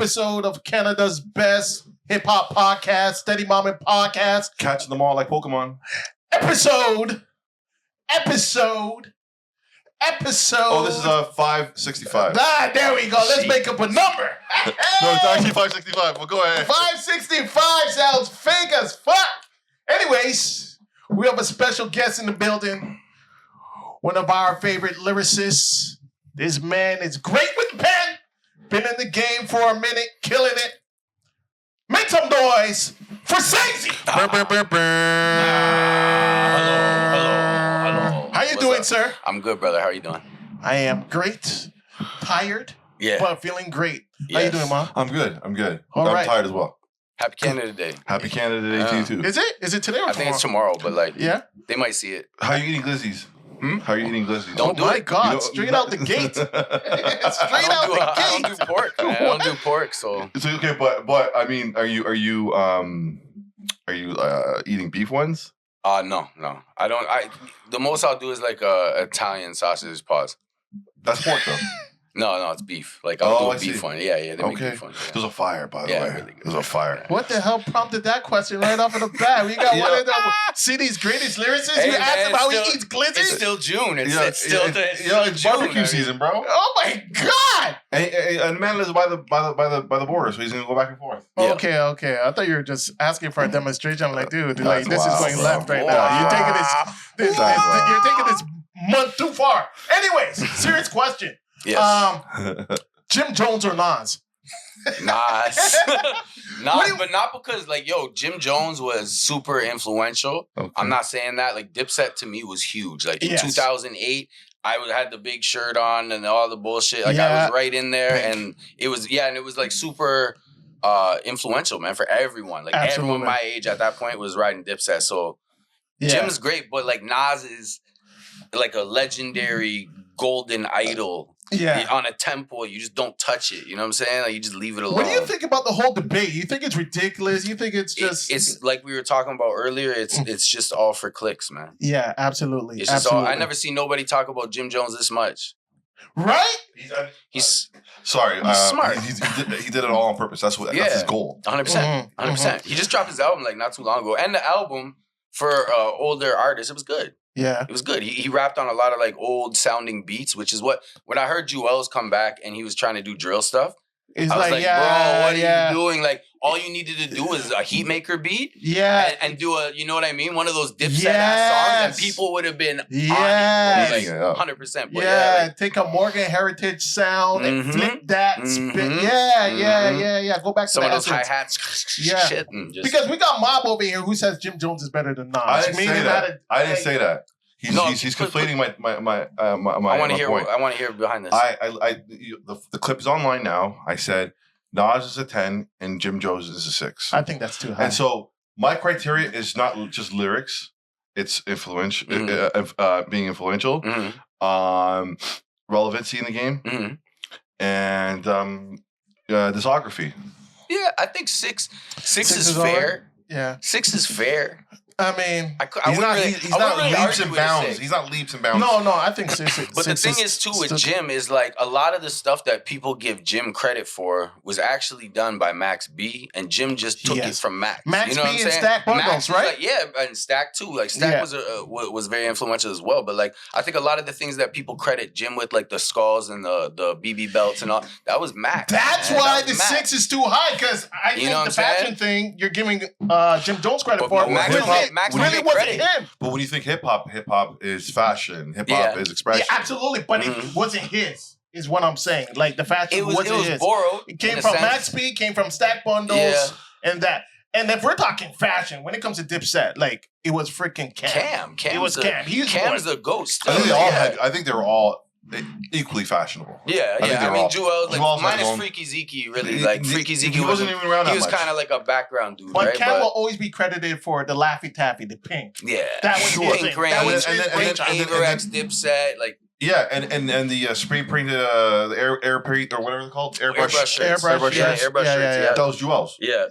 episode of Canada's best hip-hop podcast, Steady Mom Podcast. Catching them all like Pokemon. Episode. Oh, this is 565. There we go. Let's make up a number. No, it's actually 565. Well, go ahead. 565 sounds fake as fuck. Anyways, we have a special guest in the building. One of our favorite lyricists. This man is great with the pen. Been in the game for a minute, killing it. Make some noise for Sayzee. Hello. How you doing, sir? I'm good, brother. How are you doing? I am great. Tired, but feeling great. How you doing, Mom? I'm good. I'm right. tired as well. Happy Canada Day. Happy Canada Day to you, too. Is it? Is it today or tomorrow? I think it's tomorrow, but like, yeah, they might see it. How are you eating glizzies? How are you eating glizzies? Don't do my it. God, straight out the gate. Straight out the gate. I don't do pork, man. I don't do pork, so. It's okay, but I mean, are you eating beef ones? No. I don't. The most I'll do is like Italian sausage paws. That's pork though. No, it's beef. Like I'll do a beef one. Yeah, they make okay. beef one. Yeah. There's a fire, by the way. Really good. There's a fire. What the hell prompted that question right off of the bat? We got one of the city's greatest lyricists. Hey, you asked him how still, he eats glizzies? It's still June. It's still it's June, barbecue season, bro. Oh my God! And the man lives by the border, so he's gonna go back and forth. Yeah. Okay. I thought you were just asking for a demonstration. I'm like, dude, like this is going left right Wow. now. You're taking you're taking this month too far. Anyways, serious question. Yes. Jim Jones or Nas? Nas, but not because Jim Jones was super influential. Okay. I'm not saying that. Like Dipset to me was huge. Like in 2008, I had the big shirt on and all the bullshit. Like I was right in there, and it was like super influential, man, for everyone. Like everyone my age at that point was riding Dipset. So Jim's great, but like Nas is like a legendary golden idol. Yeah. On a temple, you just don't touch it. You know what I'm saying? Like you just leave it alone. What do you think about the whole debate? You think it's ridiculous? You think it's just it's like we were talking about earlier, it's just all for clicks, man. Yeah, absolutely. It's just all I never see nobody talk about Jim Jones this much. Right? He's sorry. He's smart. He did it all on purpose. That's his goal. 100%. 100%. He just dropped his album like not too long ago. And the album for older artists, it was good. Yeah. It was good. He rapped on a lot of like old sounding beats, which is what when I heard Jewel's come back and he was trying to do drill stuff. I was like, bro, what are you doing? Like all you needed to do was a Heatmaker beat. Yeah. And do a, you know what I mean? One of those Dipset ass songs and people would have been on it. Like 100%. But take a Morgan Heritage sound and flip that spit. Yeah. Go back to some of those hi-hats. Shit. Because we got Mob over here who says Jim Jones is better than Nas. I didn't say that. He's conflating my I want to hear. point. I want to hear behind this. The clip is online now. I said Nas is a 10 and Jim Jones is a 6. I think that's too high. And so my criteria is not just lyrics; it's influential, being influential, relevancy in the game, and discography. Yeah, I think six is fair. Yeah, 6 is fair. I mean, he's not leaps and bounds. He's not leaps and bounds. No, I think 6. But the thing is, too, with Jim is like a lot of the stuff that people give Jim credit for was actually done by Max B, and Jim just took it from Max. Max you know B what I'm and saying? Stack Bundles, right? And Stack too. Like Stack was very influential as well. But like I think a lot of the things that people credit Jim with, like the skulls and the BB belts and all, that was Max. That's why the 6 is too high because I think the fashion thing you're giving Jim Jones credit for. Max really wasn't him. But when you think hip hop is fashion. Hip hop is expression. Yeah, absolutely. But it wasn't his. Is what I'm saying. Like the fashion wasn't his. It was borrowed. It came from Max B. Came from Stack Bundles and that. And if we're talking fashion, when it comes to Dipset, like it was freaking Cam. It was Cam. Cam's the ghost. I think they all had. I think they were all equally fashionable. Yeah. I mean, Jewel, like, minus Freaky Zeke, really. Like, Freaky Zeke wasn't even around that much. He was kind of like a background dude, but right? Cam will always be credited for the Laffy Taffy, the pink. Yeah. That was Pink Rain. That was Averex, Dipset, like. Yeah, and the spray painted the air paint or whatever they're called, airbrush shirts. Airbrush shirts. That was Jewel's. Yeah.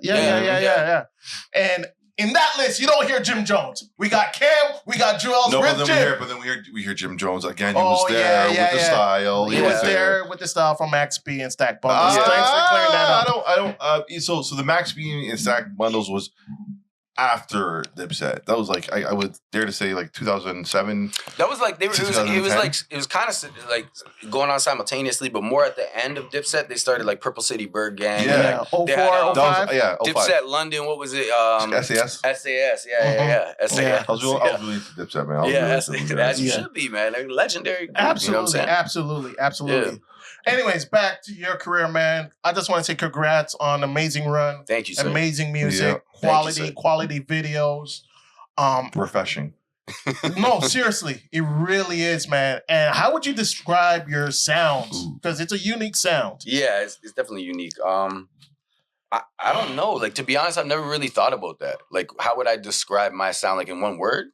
And in that list, you don't hear Jim Jones. We got Cam, we got Joel's No, with but Jim. then we hear Jim Jones again. He was there with the style. He was there with the style from Max B and Stack Bundles. Thanks for clearing that up. I don't. So the Max B and Stack Bundles was after Dipset. That was like I would dare to say like 2007. That was like it was kind of like going on simultaneously, but more at the end of Dipset. They started like Purple City Bird Gang. Yeah, 04, 05. Dipset London. What was it? SAS. SAS. Yeah. SAS. I was really into Dipset, man. As you should be, man. They're legendary group, absolutely, you know what I'm saying? Yeah. Anyways, back to your career, man. I just want to say congrats on amazing run. Thank you, sir. Amazing music, quality videos. Refreshing. No, seriously, it really is, man. And how would you describe your sounds? Because it's a unique sound. Yeah, it's definitely unique. I don't know. Like, to be honest, I've never really thought about that. Like, how would I describe my sound, like, in one word?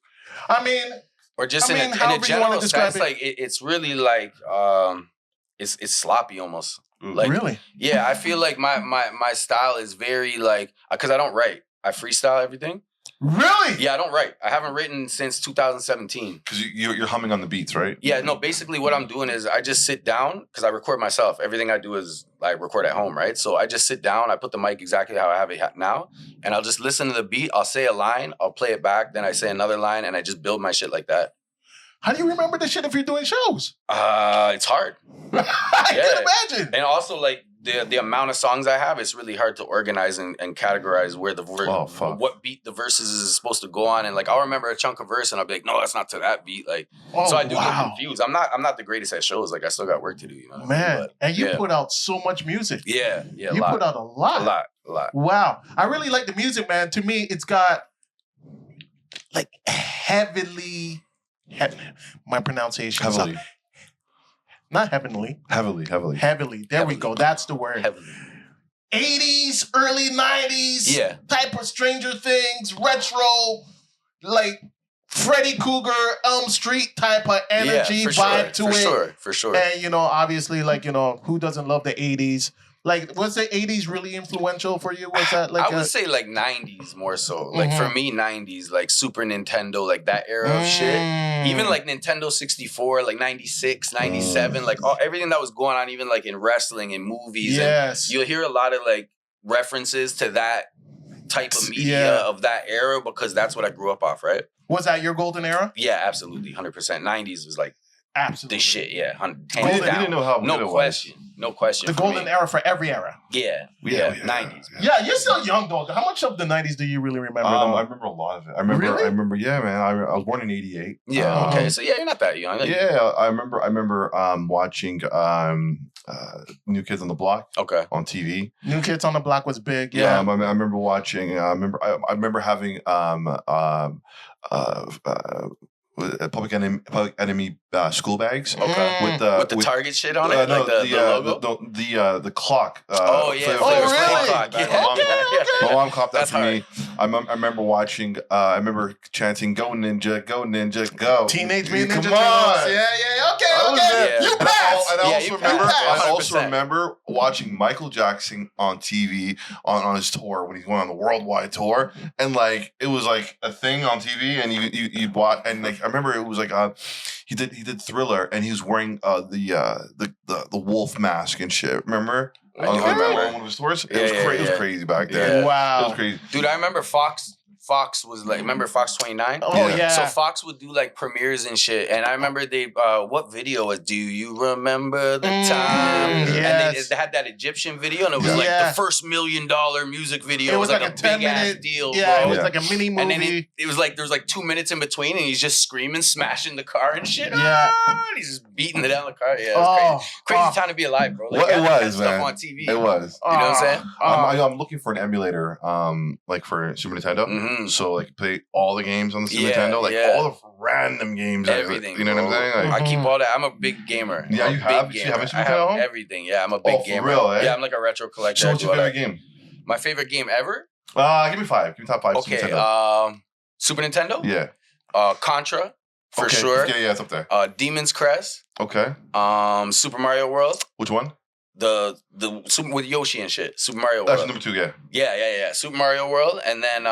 I mean, or just in a general sense, like, it's really like, it's sloppy almost. Like, really? Yeah, I feel like my style is very, like, because I don't write. I freestyle everything. Really? Yeah, I don't write. I haven't written since 2017. Because you're humming on the beats, right? Yeah, no, basically what I'm doing is I just sit down, because I record myself. Everything I do is I record at home, right? So I just sit down, I put the mic exactly how I have it now, and I'll just listen to the beat. I'll say a line, I'll play it back, then I say another line, and I just build my shit like that. How do you remember this shit if you're doing shows? It's hard. I can imagine. And also, like, the amount of songs I have, it's really hard to organize and categorize where what beat the verses is supposed to go on. And like, I'll remember a chunk of verse and I'll be like, no, that's not to that beat. Like, so I do get confused. I'm not the greatest at shows. Like, I still got work to do, you know what I mean? But, and you put out so much music. Yeah. You put out a lot. A lot. Wow. I really like the music, man. To me, it's got like my pronunciation. Heavily. Not heavenly. Heavily. There we go. That's the word. Heavily. 80s, early 90s. Yeah. Type of Stranger Things, retro, like Freddy Krueger, Elm Street type of energy vibe to it. For sure. And, you know, obviously, like, you know, who doesn't love the 80s? Like, was the 80s really influential for you? Was that like I would say like 90s more so. Like for me, 90s, like Super Nintendo, like that era of shit. Even like Nintendo 64, like 96, 97, like everything that was going on, even like in wrestling and movies. Yes. And you'll hear a lot of like references to that type of media of that era because that's what I grew up off, right? Was that your golden era? Yeah, absolutely. 100%. 90s was like absolutely the shit, yeah. Hands down. You didn't know how good it was. No question. The golden era for every era. Yeah. 90s. Yeah, you're still young though. How much of the 90s do you really remember? I remember a lot of it. I remember, yeah, man. I was born in 88. Yeah, okay. So yeah, you're not that young. Yeah, I remember watching New Kids on the Block on TV. New Kids on the Block was big. Yeah, I remember watching. I remember having Public Enemy school bags with the Target shit on it, like the logo. The clock. Really? Clock. My mom copped that for me. I remember watching. I remember chanting, "Go Ninja, go Ninja, go!" Teenage Mutant Ninja Come on. Turtles. Yeah. Okay. You passed. And I also remember watching Michael Jackson on TV on his tour when he went on the worldwide tour, and like it was like a thing on TV, and you bought, and like I remember it was like he did Thriller, and he was wearing the wolf mask and shit. Remember? I remember one of his tours. It was crazy back then. Yeah. Wow, it was crazy, dude. I remember Fox was like, remember Fox 29? Oh yeah. So Fox would do like premieres and shit, and I remember they what video was "Do You Remember the Time?" Yes. And they had that Egyptian video, and it was like the first $1 million music video. It was like a big ass deal. Yeah, bro. it was like a mini movie. And then it was like there was like 2 minutes in between, and he's just screaming, smashing the car and shit. Yeah, and he's just beating it down the car. Yeah, it was crazy time to be alive, bro. Like, it was, stuff man. on TV. It was. You know what I'm saying? I'm looking for an emulator, like for Super Nintendo. Mm-hmm. So like play all the games on the Super Nintendo, like all the random games. Everything. You know what I'm saying? Like, I keep all that. I'm a big gamer. Yeah, you have a Super Nintendo at home? Everything. Yeah, I'm a big gamer. For real, eh? Yeah, I'm like a retro collector. So what's your favorite game? My favorite game ever? Give me 5. Give me top 5. Okay, Super Nintendo. Super Nintendo? Yeah. Contra, for sure. Yeah, it's up there. Demon's Crest. Okay. Super Mario World. Which one? The Super with Yoshi and shit. Super Mario World. That's number 2, yeah. Yeah. Super Mario World. And then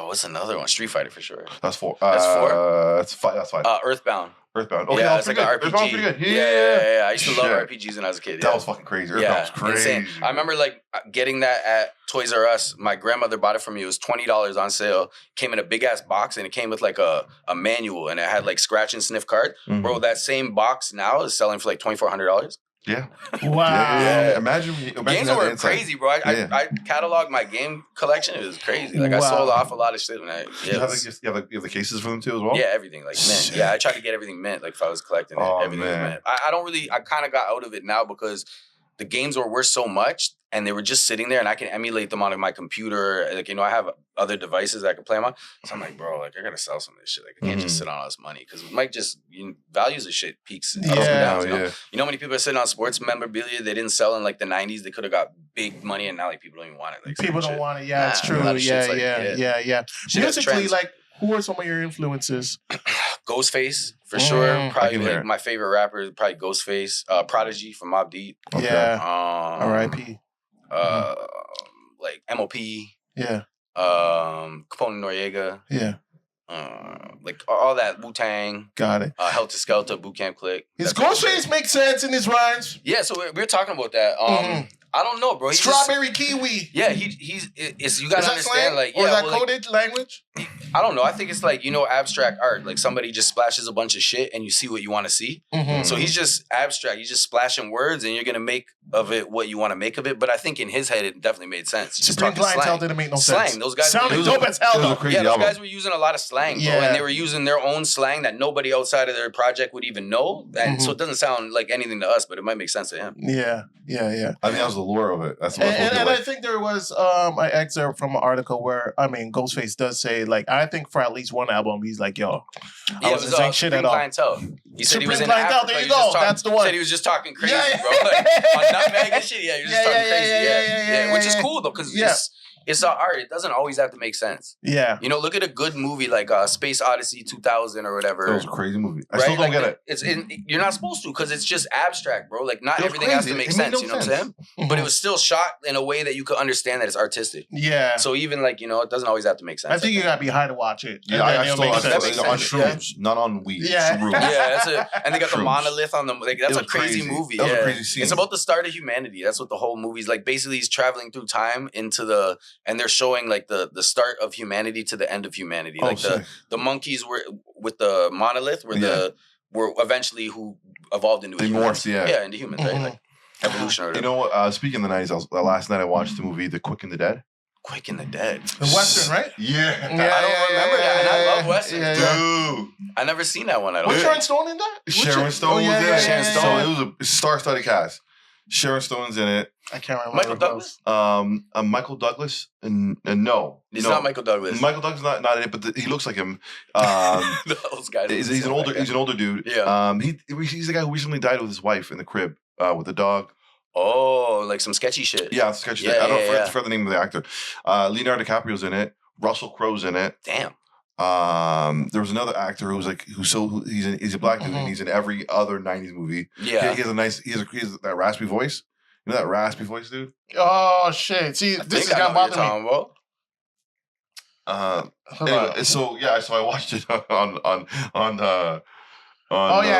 What's another one? Street Fighter for sure. That's 4. That's 4? That's 5. That's 5. Earthbound. Earthbound. Okay, Yeah, that's it's like pretty an good. RPG. Earthbound's pretty good. Yeah. I used to love RPGs when I was a kid. That was fucking crazy. Earthbound was crazy. Insane. I remember like getting that at Toys R Us. My grandmother bought it for me. It was $20 on sale. Came in a big ass box and it came with like a manual and it had like scratch and sniff card. Mhm. Bro, that same box now is selling for like $2,400. Yeah. Wow. Yeah. Imagine games that were inside. crazy, bro. I cataloged my game collection. It was crazy. Like I sold off a lot of shit. When You have the cases for them too as well? Yeah, everything like mint. Yeah, I tried to get everything mint. Like if I was collecting it, everything was mint. I don't really. I kind of got out of it now because the games were worth so much, and they were just sitting there, and I can emulate them on my computer. Like I have other devices that I can play them on. So I'm like, bro, like I gotta sell some of this shit. Like I can't just sit on all this money because it might just values of shit peaks. Ups and downs, you know? You know how many people are sitting on sports memorabilia they didn't sell in like the 90s? They could have got big money, and now like people don't even want it. Like people don't want it. Yeah, it's true. Yeah. Musically, like, who are some of your influences? Ghostface for sure. Probably like my favorite rapper. Probably Ghostface. Prodigy from Mobb Deep. Okay. Yeah. R.I.P. Like MOP. Yeah. Capone Noriega. Yeah. Like all that Wu-Tang. Got it. Helter Skelter, Boot Camp Click. His Ghostface makes sense in his rhymes. Yeah, so we're talking about that. I don't know, bro. Strawberry kiwi. Yeah, he's you gotta understand, slang? like, or is that coded language? I don't know. I think it's like, abstract art. Like somebody just splashes a bunch of shit and you see what you want to see. So he's just abstract. He's just splashing words and you're gonna make of it what you want to make of it. But I think in his head it definitely made sense. Supreme Clientele didn't make no sense. Slang. Those guys sounded dope as hell though. Those guys were using a lot of slang, bro, and they were using their own slang that nobody outside of their project would even know. And so it doesn't sound like anything to us, but it might make sense to him. Yeah. I mean, that was the lure of it. That's what and I think there was an excerpt from an article where, Ghostface does say, like, I think for at least one album, he's like, yo, I wasn't saying shit at all. Clientele. He said he was in Clientele, Africa. There you go. That's the one. He said he was just talking crazy, bro. Like, on Nutmeg and shit. Yeah, he was just talking crazy. Yeah. Which is cool, though, because it's art. It doesn't always have to make sense. Yeah. Look at a good movie like Space Odyssey 2000 or whatever. That was a crazy movie. I still don't get it. You're not supposed to because it's just abstract, bro. Like not everything has to make sense. You know what I'm saying? But it was still shot in a way that you could understand that it's artistic. Yeah. So even like, it doesn't always have to make sense. I think you gotta be high to watch it. Yeah, I still on shrooms, not on weed. Yeah. Shrooms. Yeah, that's it. And they got the monolith on them. Like that's a crazy movie. That was a crazy scene. It's about the start of humanity. That's what the whole movie's like. Basically, he's traveling through time and they're showing like the start of humanity to the end of humanity. Like the monkeys were with the monolith were eventually who evolved into humans. Morphed, into humans, right? Like evolution. You know what? Speaking of the 90s, last night I watched the movie The Quick and the Dead. Quick and the Dead. The Western, right? Yeah. I don't remember that. And I love Westerns. Dude. I never seen that one. Was Sharon Stone in that? Sharon Stone was in it. Sharon Stone. So it was a star-studded cast. Sharon Stone's in it. I can't remember. Michael Douglas? Michael Douglas? And no. He's not Michael Douglas. Michael Douglas not in it, but he looks like him. Those guys. He's an older dude. Yeah. He's the guy who recently died with his wife in the crib with the dog. Oh, like some sketchy shit. Yeah, sketchy shit. I don't forget the name of the actor. Leonardo DiCaprio's in it. Russell Crowe's in it. Damn. There was another actor who's a black dude and he's in every other 90s movie. Yeah. He has that raspy voice. You know that raspy voice, dude? Oh shit. See, this is gonna bother me. Anyway, so I watched it on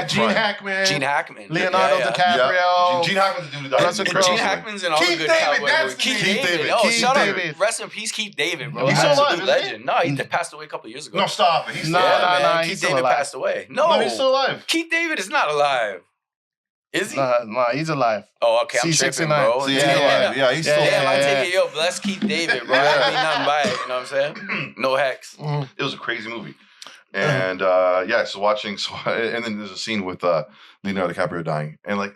Gene Hackman. Gene Hackman. Leonardo DiCaprio. Yeah. Gene Hackman's the dude that died. Gene Hackman's in all the good cowboy movies. Keith David. Oh, shut up. Rest in peace, Keith David, bro. He's still alive, legend. No, he passed away a couple years ago. No, stop it. He's still alive. Keith David passed away. No, he's still alive. Keith David is not alive. Is he? Nah, he's alive. Oh, okay. I'm tripping, bro. So he's still alive. Yeah, he's still alive. Damn, I take it, yo, bless Keith David, bro. I mean nothing by it. You know what I'm saying? No hex. It was a crazy movie. And and then there's a scene with Leonardo DiCaprio dying, and like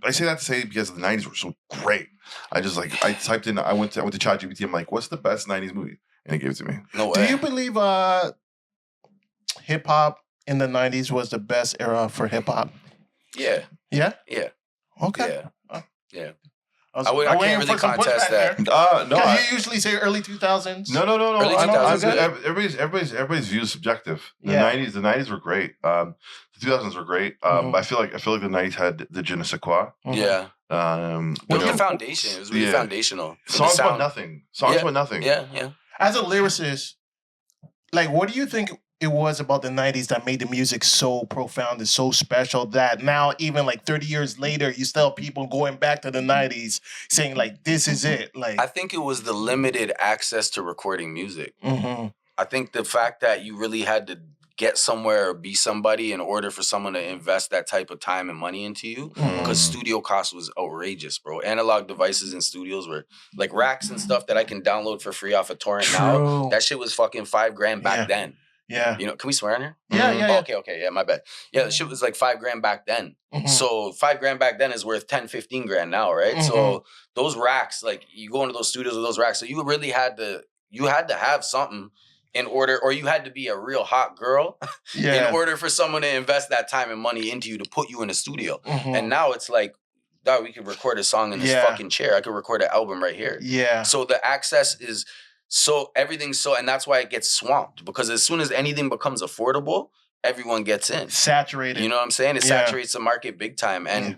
I say that to say because the 90s were so great. I typed in, I went to ChatGPT. I'm like, what's the best 90s movie? And it gave it to me. No way. Do you believe hip hop in the 90s was the best era for hip hop? Yeah. Yeah. Yeah. Okay. Yeah. I can't really contest that. No, you usually say early 2000s. No. Early 2000s. Everybody's view is subjective. The Yeah. 90s were great. The 2000s were great. I feel like the 90s had the je ne sais quoi. Yeah. It was the foundation. It was really foundational. Songs about nothing. Songs about nothing. Yeah. As a lyricist, like, what do you think it was about the 90s that made the music so profound and so special that now, even like 30 years later, you still have people going back to the 90s saying, like, this is it? Like, I think it was the limited access to recording music. I think the fact that you really had to get somewhere or be somebody in order for someone to invest that type of time and money into you, because studio cost was outrageous, bro. Analog devices in studios were like racks and stuff that I can download for free off a torrent now. That shit was fucking $5,000 back then. Yeah. You know, can we swear on here? Yeah. Okay. Yeah, my bad. Yeah, the shit was like $5,000 back then. So $5,000 back then is worth 10, 15 grand now, right? So those racks, like you go into those studios with those racks. So you really had to have something in order, or you had to be a real hot girl in order for someone to invest that time and money into you to put you in a studio. And now it's like, dog, we could record a song in this fucking chair. I could record an album right here. Yeah. So the access is everything's so, and that's why it gets swamped, because as soon as anything becomes affordable, everyone gets in. Saturated. You know what I'm saying? It saturates the market big time. And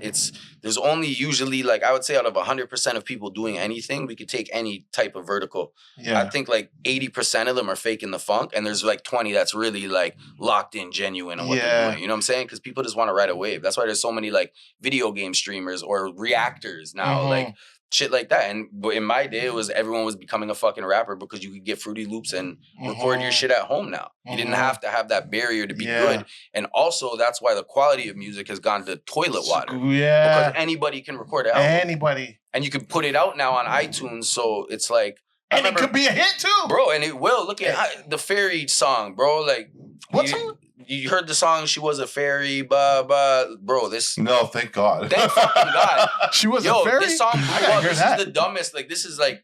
there's only usually, like, I would say out of 100% of people doing anything, we could take any type of vertical. Yeah. I think like 80% of them are faking the funk, and there's like 20 that's really like locked in, genuine on what they're doing. You know what I'm saying? Because people just want to ride a wave. That's why there's so many like video game streamers or reactors now. Like, shit like that. And in my day, it was everyone was becoming a fucking rapper because you could get Fruity Loops and record your shit at home now. You didn't have to have that barrier to be good. And also, that's why the quality of music has gone to toilet water. Yeah. Because anybody can record an album. Anybody. And you can put it out now on iTunes, so it's like... And it could be a hit, too. Bro, and it will. Look at the Fairy song, bro. Like... What song? You heard the song, She Was a Fairy, bro, this... No, thank God. Thank fucking God. She was a fairy? This song blew up. This is the dumbest, like, this is like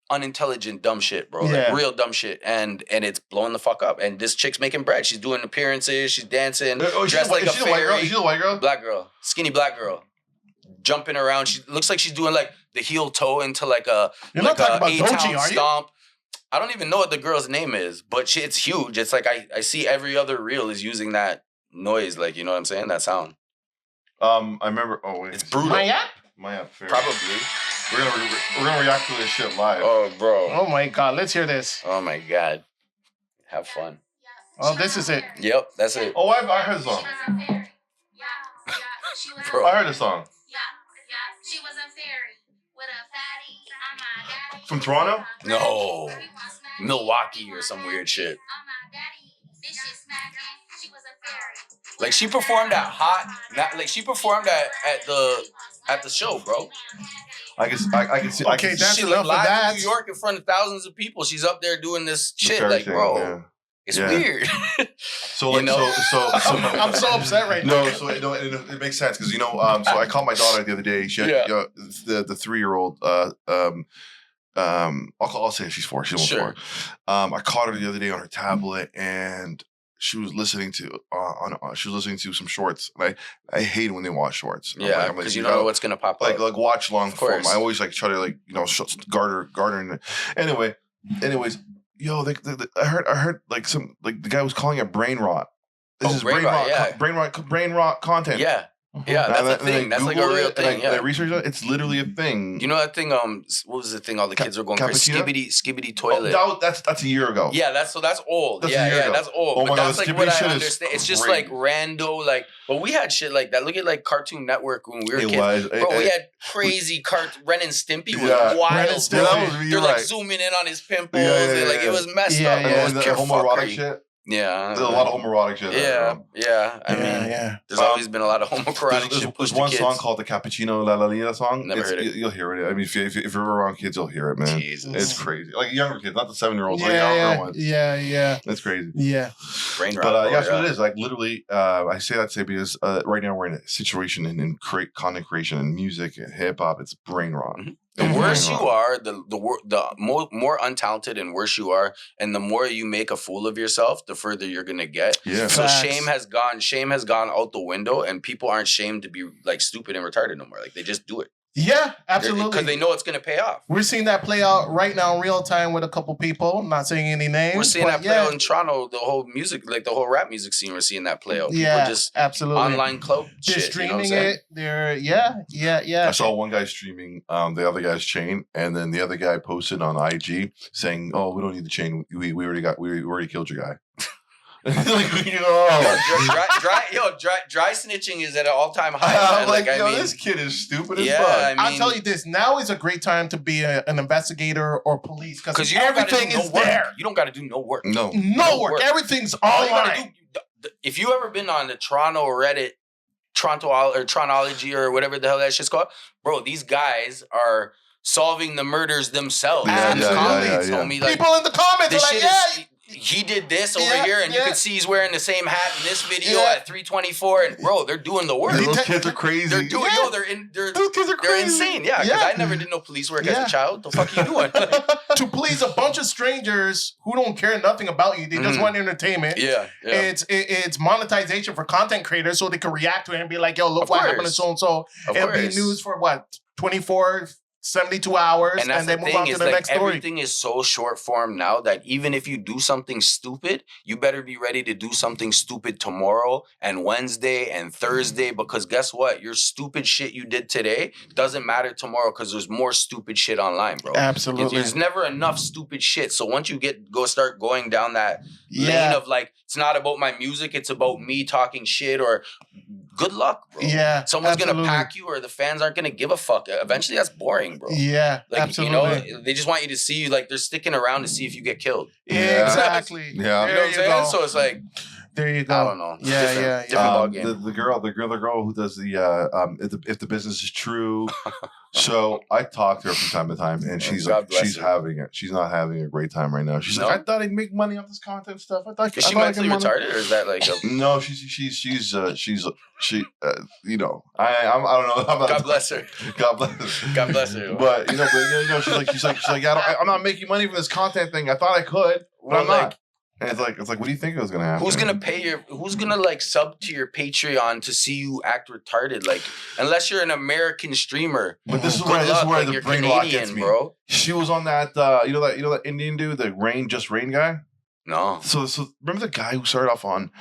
unintelligent dumb shit, bro. Like, real dumb shit. And it's blowing the fuck up. And this chick's making bread. She's doing appearances. She's dancing. Dressed like a fairy. She's a white girl? Black girl. Skinny black girl. Jumping around. She looks like she's doing, like, the heel toe into, like, You're not talking about Doechii, are you? Stomp. I don't even know what the girl's name is, but it's huge. It's like I see every other reel is using that noise, like, you know what I'm saying? That sound. I remember. Oh wait, it's brutal. My app? Probably. We're gonna react to this shit live. Oh, bro. Oh my God, let's hear this. Oh my God, have fun. Oh, this is it. Yep, that's it. Oh, I heard the song. Bro. I heard the song. She was a fairy with a fatty. From Toronto? No, Milwaukee or some weird shit. Like, she performed at she performed at the show, bro. I can see. Okay, that's she enough of that. In New York in front of thousands of people. She's up there doing this shit, like, bro. It's weird. So like, I'm so upset right now. It makes sense because so I called my daughter the other day. She had the 3-year-old. I'll say she's 4. She's almost 4. I caught her the other day on her tablet, and she was listening to some shorts. And I hate when they watch shorts. Yeah, because you don't know what's gonna pop up. Like watch long form. I always like try to garner. Anyways. Yo, I heard like the guy was calling it brain rot. This is brain rot content. Yeah. Yeah, that's a thing. That's like a real thing. I researched it. It's literally a thing. You know that thing? What was the thing? All the kids were going crazy. Skibbity toilet. Oh, that's a year ago. Yeah, that's old. That's that's old. Oh but my God, that's like what I understand. It's just like rando, like. But we had shit like that. Look at like Cartoon Network when we were kids. Bro, we had crazy Ren and Stimpy was wild. They're like zooming in on his pimples. And like it was messed up. And the homoerotic shit. Yeah. There's a lot of homoerotic shit. I mean, there's always been a lot of homoerotic shit. There's one song called the Cappuccino La La Lina song. Never heard it. You'll hear it. I mean, if you're around kids, you'll hear it, man. Jesus. It's crazy. Like younger kids, not the 7-year-olds, like younger ones. Yeah. That's crazy. Yeah. Brain rot. But that's what it is. Like literally, I say that to say because right now we're in a situation in content creation and music and hip hop. It's brain rot. Mm-hmm. The worse you are, the more untalented and worse you are, and the more you make a fool of yourself, the further you're gonna get. Yeah. So shame has gone out the window, and people aren't shamed to be like stupid and retarded no more. Like they just do it. Yeah, absolutely. Because they know it's going to pay off. We're seeing that play out right now in real time with a couple people. I'm not saying any names. We're seeing that play out in Toronto. The whole music, like the whole rap music scene, we're seeing that play out. People just absolutely. online clout They're shit. streaming it. They're I saw one guy streaming the other guy's chain, and then the other guy posted on IG saying, "Oh, we don't need the chain. We already killed your guy." Dry snitching is at an all-time high. I mean, this kid is stupid as fuck. I'll tell you this: now is a great time to be an investigator or police because everything is there. You don't got to do no work. No work. Everything's online. If you ever been on the Toronto Reddit, Trontoology or whatever the hell that shit's called, bro, these guys are solving the murders themselves. Homie. Like, people in the comments are like, he did this over here, and you can see he's wearing the same hat in this video at 324. And bro, they're doing the work. Those kids are crazy. They're doing those kids are crazy. They're insane. Yeah, because I never did no police work as a child. The fuck are you doing? To please a bunch of strangers who don't care nothing about you. They just want entertainment. Yeah. It's monetization for content creators so they can react to it and be like, yo, look what happened to so and so. It'll be news for 24 72 hours, and they move on to the next story. Everything is so short form now that even if you do something stupid, you better be ready to do something stupid tomorrow and Wednesday and Thursday, because guess what? Your stupid shit you did today doesn't matter tomorrow because there's more stupid shit online, bro. Absolutely. There's never enough stupid shit. So once you start going down that lane of like, it's not about my music, it's about me talking shit, or good luck, bro. Yeah. Someone's going to pack you, or the fans aren't going to give a fuck. Eventually, that's boring, bro. Yeah, like, absolutely. You know, they just want you to see you, like they're sticking around to see if you get killed. Yeah, exactly. Yeah. You know what I'm saying? So it's like, there you go. I don't know. Different ball game. The girl who does the if the business is true. So I talk to her from time to time, and she's having it. She's not having a great time right now. She's like, I thought I'd make money off this content stuff. Is she mentally retarded, or is that like? No, she's you know, I don't know. God bless her. God bless her. God bless her. But you know, she's like, I'm not making money from this content thing. I thought I could, but I'm not. And it's like, what do you think was gonna happen? Who's gonna like sub to your Patreon to see you act retarded? Like, unless you're an American streamer. But this is where the brain lock gets me, bro. She was on that, you know that Indian dude, the Rain guy. No. So remember the guy who started off on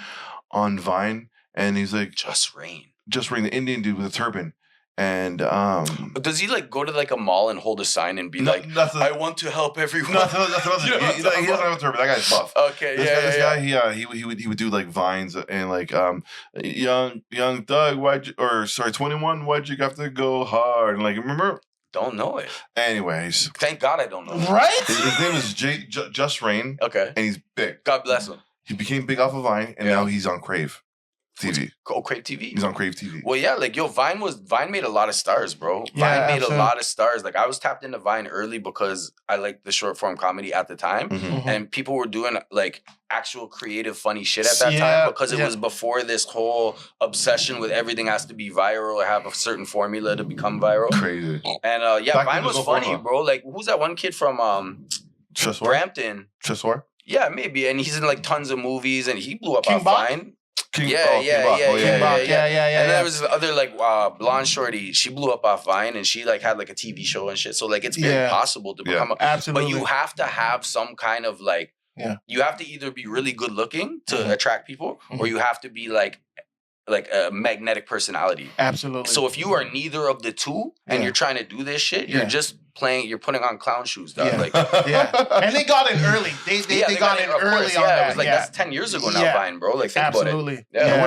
Vine, and he's like Just Rain, the Indian dude with a turban. And does he like go to like a mall and hold a sign and be I want to help everyone? He doesn't have a turban. That guy's buff. Okay, this guy, he would do like vines and like young Doug, 21, why'd you have to go hard? And like, remember? Don't know it. Anyways, thank God I don't know. Right? His name is Just Rain. Okay, and he's big. God bless him. He became big off of Vine, and now he's on Crave TV. Crave TV. He's on Crave TV. Well, yeah, like Vine made a lot of stars, bro. Yeah, Vine made a lot of stars. Like I was tapped into Vine early because I liked the short form comedy at the time, and people were doing like actual creative, funny shit at that time because it was before this whole obsession with everything has to be viral or have a certain formula to become viral. Crazy. And Vine was funny, bro. Like who's that one kid from Brampton? Tresor? Yeah, maybe. And he's in like tons of movies, and he blew up King on Bach? Vine. King Yeah. And there was this other like blonde shorty. She blew up off Vine, and she like had like a TV show and shit. So like it's very possible to become absolutely. But you have to have some kind of like you have to either be really good looking to attract people, or you have to be like a magnetic personality. Absolutely. So if you are neither of the two and you're trying to do this shit, you're just you're putting on clown shoes, dog. Yeah. Like, and they got in early. They got in early on that. It was like that's 10 years ago now, Vine, bro. Like think about it. More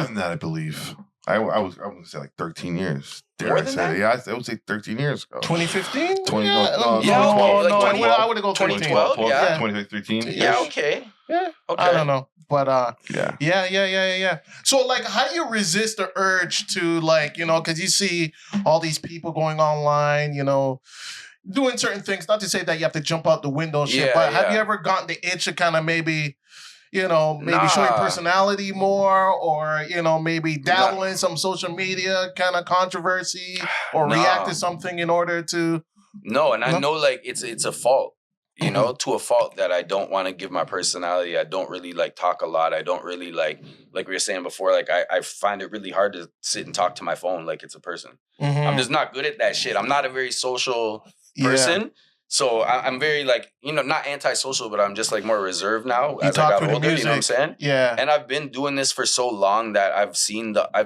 than that, I believe. I would say like 13 years. More than that? Yeah, I would say 13 years ago. 2015? 20, I would go 2012. 2013. Yeah, okay. Yeah. Okay. I don't know. But yeah. So like, how do you resist the urge to like, you know, because you see all these people going online, you know, doing certain things. Not to say that you have to jump out the window and shit, but have you ever gotten the itch to kind of maybe, you know, maybe show your personality more, or, you know, maybe dabble in some social media kind of controversy, or react to something in order to... No, and I know like it's a fault. you know, to a fault that I don't want to give my personality. I don't really like talk a lot. I don't really like we were saying before, like I find it really hard to sit and talk to my phone like it's a person. I'm just not good at that shit. I'm not a very social person. Yeah. So I'm very like, you know, not antisocial, but I'm just like more reserved now as I got older, you know what I'm saying? Yeah. And I've been doing this for so long that I've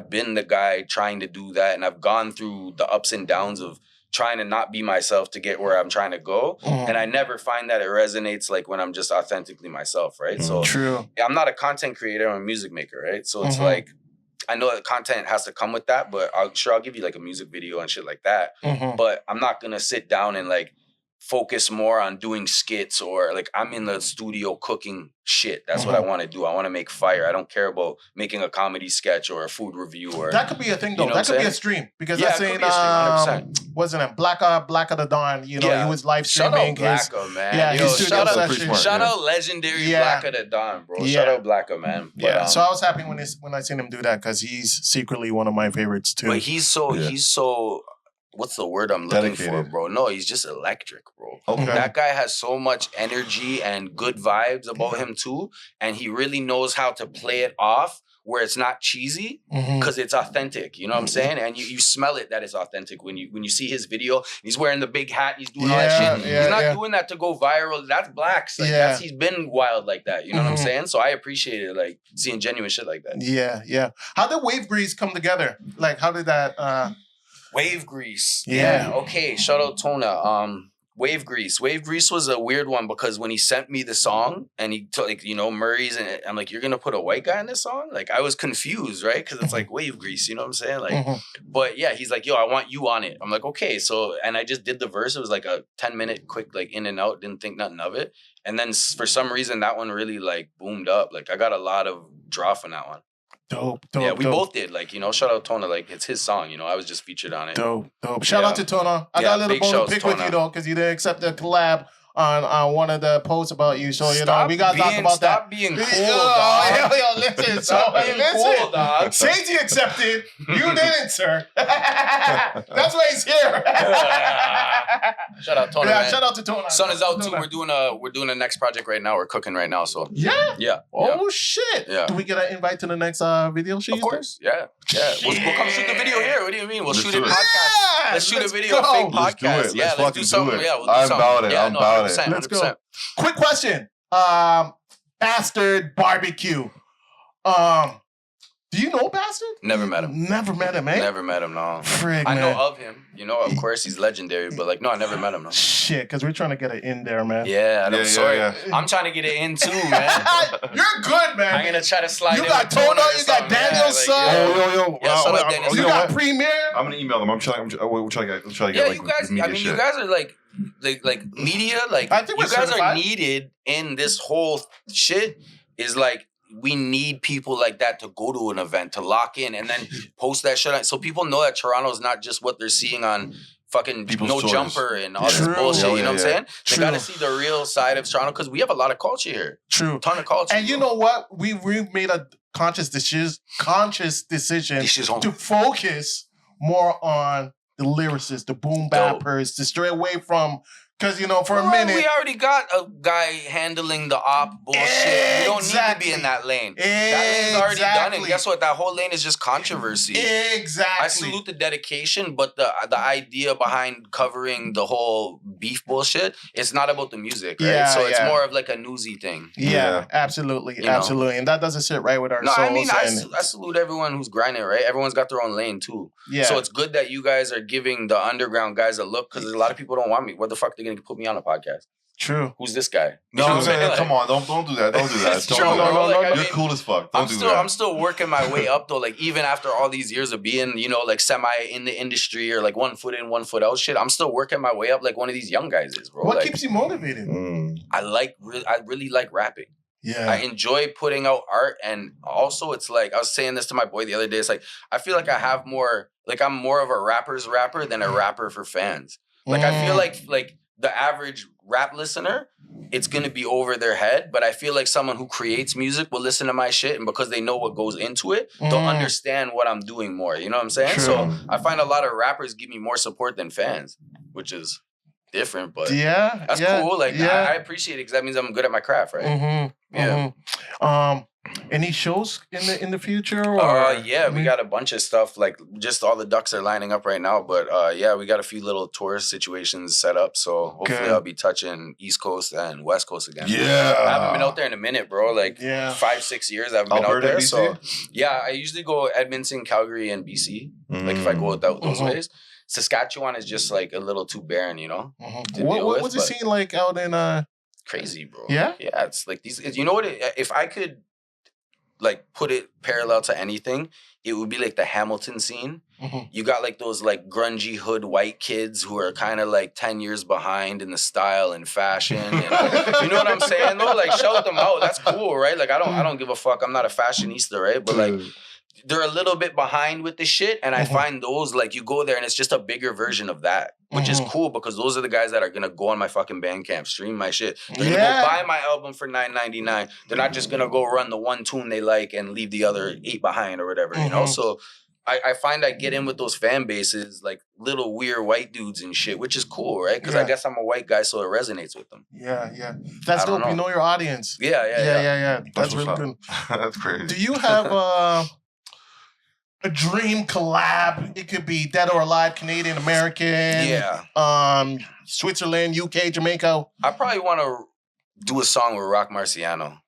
been the guy trying to do that. And I've gone through the ups and downs of trying to not be myself to get where I'm trying to go. And I never find that it resonates like when I'm just authentically myself, right? So true. I'm not a content creator, I'm a music maker, right? So it's like, I know that content has to come with that, but I'll give you like a music video and shit like that. But I'm not going to sit down and like focus more on doing skits or like I'm in the studio cooking shit. That's what I want to do. I want to make fire. I don't care about making a comedy sketch or a food review or that could be a thing though. You know that could be a stream because yeah, I seen 100%. Wasn't it Black of the Dawn? You know, he was live streaming. Shout out Blacka, man. Yeah, yo, shout out legendary Black of the Dawn, bro. Shout out Blacka, man. But, so I was happy when I seen him do that because he's secretly one of my favorites too. But he's so what's the word I'm looking for, bro? No, he's just electric, bro. Okay. That guy has so much energy and good vibes about him too. And he really knows how to play it off where it's not cheesy because it's authentic. You know what I'm saying? And you smell it that it's authentic when you see his video. He's wearing the big hat. He's doing all that shit. He's not doing that to go viral. That's Blacks. Like, he's been wild like that. You know what I'm saying? So I appreciate it, like seeing genuine shit like that. Yeah, yeah. How did Wave Grease come together? Like, how did that... Wave Grease. Yeah. Okay. Shout out Tona. Wave Grease. Wave Grease was a weird one because when he sent me the song and he took, like, you know, Murray's and I'm like, you're going to put a white guy in this song? Like, I was confused, right? Because it's like Wave Grease, you know what I'm saying? Like, but yeah, he's like, yo, I want you on it. I'm like, okay. So, and I just did the verse. It was like a 10-minute quick, like in and out. Didn't think nothing of it. And then for some reason, that one really like boomed up. Like I got a lot of draw from that one. Dope. Yeah, we both did. Like, you know, shout out Tona. Like, it's his song. You know, I was just featured on it. Dope. Shout out to Tona. I got a little bone to pick with you, though, because you didn't accept the collab on one of the posts about you. So, you know, we got to talk about that. Stop being cool, dog. Yo, listen. Stop being cool, dog. Sayzee accepted. You didn't, sir. That's why he's here. Shout out Tona, man. Shout out to Tona. Sun is out, too. We're doing a next project right now. We're cooking right now, so. Yeah? Oh, shit. Yeah. Do we get an invite to the next video shoot? Of course. Yeah. We'll come shoot the video here. What do you mean? We'll shoot a podcast. Yeah, let's shoot a video, a fake podcast. Let's do something. Yeah, we'll do I'm something. about it. Yeah, I'm about it. 100%. Let's go. Quick question. Bastard Barbecue. Do you know Bastard? Never met him. Never met him, eh? Never met him, no. Frig, I man. know of him. You know, of course, he's legendary, but like, no, I never met him, no. Shit, because we're trying to get it in there, man. Yeah, I'm sorry. Yeah. I'm trying to get it in too, man. You're good, man. I'm going to try to slide you in. Got Tona, you got Daniel's son. Yo. You got Premier. I'm going to email them. We'll try to get yeah, you guys, I mean, you guys are like media, like, I think you guys are needed in this whole shit is like, we need people like that to go to an event, to lock in, and then post that shit. So people know that Toronto is not just what they're seeing on fucking People's No stories. Jumper and all this bullshit. You know what I'm saying? True. They got to see the real side of Toronto because we have a lot of culture here. True. A ton of culture. And you know what? We made a conscious decision to focus more on the lyricists, the boom bappers, to stray away from... Because, you know, for a minute... We already got a guy handling the op bullshit. We don't need to be in that lane. That lane's already done. And guess what? That whole lane is just controversy. Exactly. I salute the dedication, but the idea behind covering the whole beef bullshit, it's not about the music, right? Yeah, so it's more of like a newsy thing. Yeah, absolutely. Absolutely. And that doesn't sit right with our souls. I mean, I salute everyone who's grinding, right? Everyone's got their own lane, too. Yeah. So it's good that you guys are giving the underground guys a look, because a lot of people don't want me. What the fuck are they going to put me on a podcast? True. Who's this guy? No, come on, don't do that. Don't do that. No. You're cool as fuck. Don't do that. I'm still working my way up though. Like even after all these years of being, you know, like semi in the industry or like 1 foot in, 1 foot out shit, I'm still working my way up like one of these young guys is, bro. What like, keeps you motivated? I really like rapping. Yeah. I enjoy putting out art, and also it's like I was saying this to my boy the other day. It's like I feel like I have more, like I'm more of a rapper's rapper than a rapper for fans. Like I feel like the average rap listener, it's gonna be over their head. But I feel like someone who creates music will listen to my shit, and because they know what goes into it, they'll understand what I'm doing more. You know what I'm saying? True. So I find a lot of rappers give me more support than fans, which is different, but yeah, that's cool. Like I appreciate it because that means I'm good at my craft, right? Mm-hmm. Yeah. Mm-hmm. Any shows in the future? Or yeah, we got a bunch of stuff. Like just all the ducks are lining up right now. But yeah, we got a few little tour situations set up. So hopefully I'll be touching East Coast and West Coast again. Yeah, I haven't been out there in a minute, bro. Like 5-6 years I haven't been out there. BC? So yeah, I usually go Edmonton, Calgary, and BC. Like if I go those ways. Saskatchewan is just like a little too barren, you know. What was it scene like out in crazy, bro? Yeah, it's like these. You know what? If I could like put it parallel to anything, it would be like the Hamilton scene. You got like those like grungy hood white kids who are kind of like 10 years behind in the style and fashion. And, you know what I'm saying though? Like shout them out. That's cool, right? Like I don't give a fuck. I'm not a fashionista, right? But like they're a little bit behind with the shit, and I find those like you go there and it's just a bigger version of that, which is cool because those are the guys that are gonna go on my fucking Bandcamp, stream my shit. They're gonna go buy my album for $9.99. They're not just gonna go run the one tune they like and leave the other 8 behind or whatever, you know. So I find I get in with those fan bases, like little weird white dudes and shit, which is cool, right? Because I guess I'm a white guy, so it resonates with them. Yeah. That's dope. You know your audience. Yeah. That's really good. That's crazy. Do you have a dream collab? It could be Dead or Alive, Canadian, American. Yeah. Switzerland, UK, Jamaica. I probably want to do a song with Rock Marciano.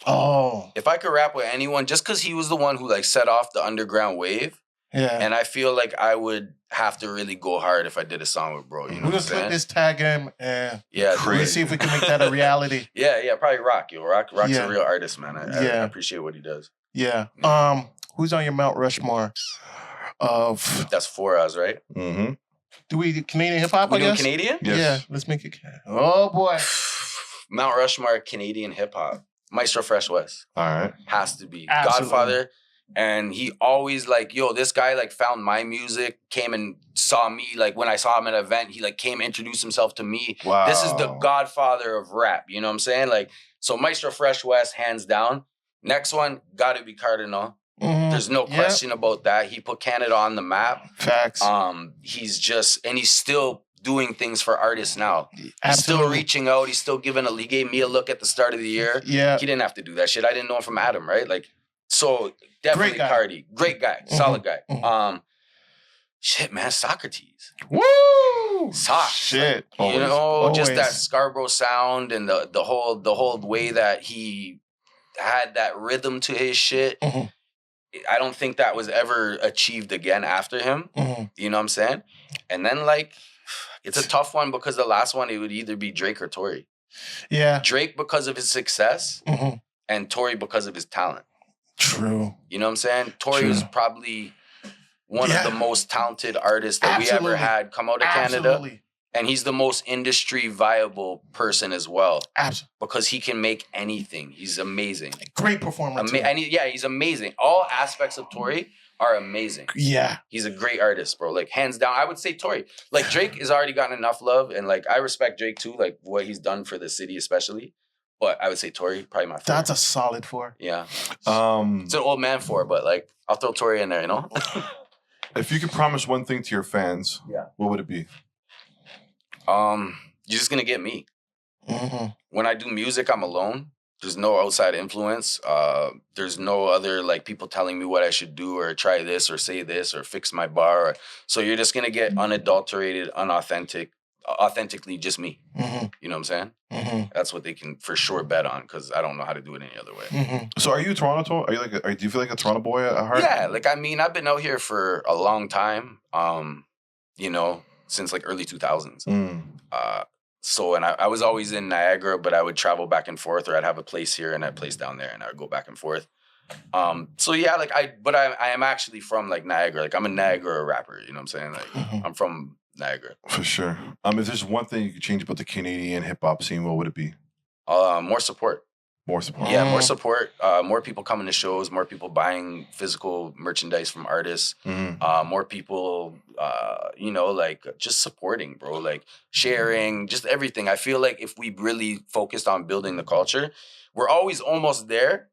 Oh. If I could rap with anyone, just because he was the one who like set off the underground wave. Yeah. And I feel like I would have to really go hard if I did a song with bro. You know what I'm saying? Let's tag him and let's see if we can make that a reality. Yeah, probably Rock. Rock's a real artist, man. I appreciate what he does. Yeah. Who's on your Mount Rushmore of... That's 4 hours, right? Mm-hmm. Do we Canadian hip hop? We doing Canadian? Yes. Yeah. Let's make it. Oh boy. Mount Rushmore Canadian hip hop. Maestro Fresh West. All right. Has to be. Absolutely. Godfather. And he always like, this guy like found my music, came and saw me. Like when I saw him at an event, he like came, introduced himself to me. Wow. This is the godfather of rap. You know what I'm saying? Like, so Maestro Fresh West, hands down. Next one, gotta be Cardinal. There's no question about that. He put Canada on the map. Facts. He's still doing things for artists now. Absolutely. He's still reaching out. He's still he gave me a look at the start of the year. Yeah. He didn't have to do that shit. I didn't know him from Adam, right? Like, so definitely Cardi. Great guy. Solid guy. Shit, man, Socrates. Woo! Shit. Always. You know, just that Scarborough sound and the whole way that he had that rhythm to his shit. I don't think that was ever achieved again after him. You know what I'm saying? And then like, it's a tough one because the last one, it would either be Drake or Tory. Yeah. Drake because of his success and Tory because of his talent. True. You know what I'm saying? Tory was probably one of the most talented artists that we ever had come out of Canada. And he's the most industry viable person as well. Absolutely. Because he can make anything. He's amazing. Great performer. He's amazing. All aspects of Tory are amazing. Yeah. He's a great artist, bro. Like, hands down, I would say Tory. Like, Drake has already gotten enough love. And, like, I respect Drake, too. Like, what he's done for the city, especially. But I would say Tory, probably my favorite. That's a solid 4. Yeah. It's an old man 4, but, like, I'll throw Tory in there, you know? If you could promise one thing to your fans, what would it be? You're just gonna get me. When I do music, I'm alone. There's no outside influence. There's no other like people telling me what I should do or try this or say this or fix my bar. So you're just gonna get unadulterated, authentically just me. You know what I'm saying? That's what they can for sure bet on because I don't know how to do it any other way. So are you Toronto? Do you feel like a Toronto boy at heart? Yeah, like I mean, I've been out here for a long time. You know, since like early 2000s. So, and I was always in Niagara, but I would travel back and forth, or I'd have a place here and a place down there, and I would go back and forth. So yeah, like I am actually from like Niagara. Like I'm a Niagara rapper. You know what I'm saying? Like I'm from Niagara. For sure. If there's one thing you could change about the Canadian hip hop scene, what would it be? More support. More support. Yeah, more support. More people coming to shows. More people buying physical merchandise from artists. More people, you know, like just supporting, bro. Like sharing, just everything. I feel like if we really focused on building the culture, we're always almost there.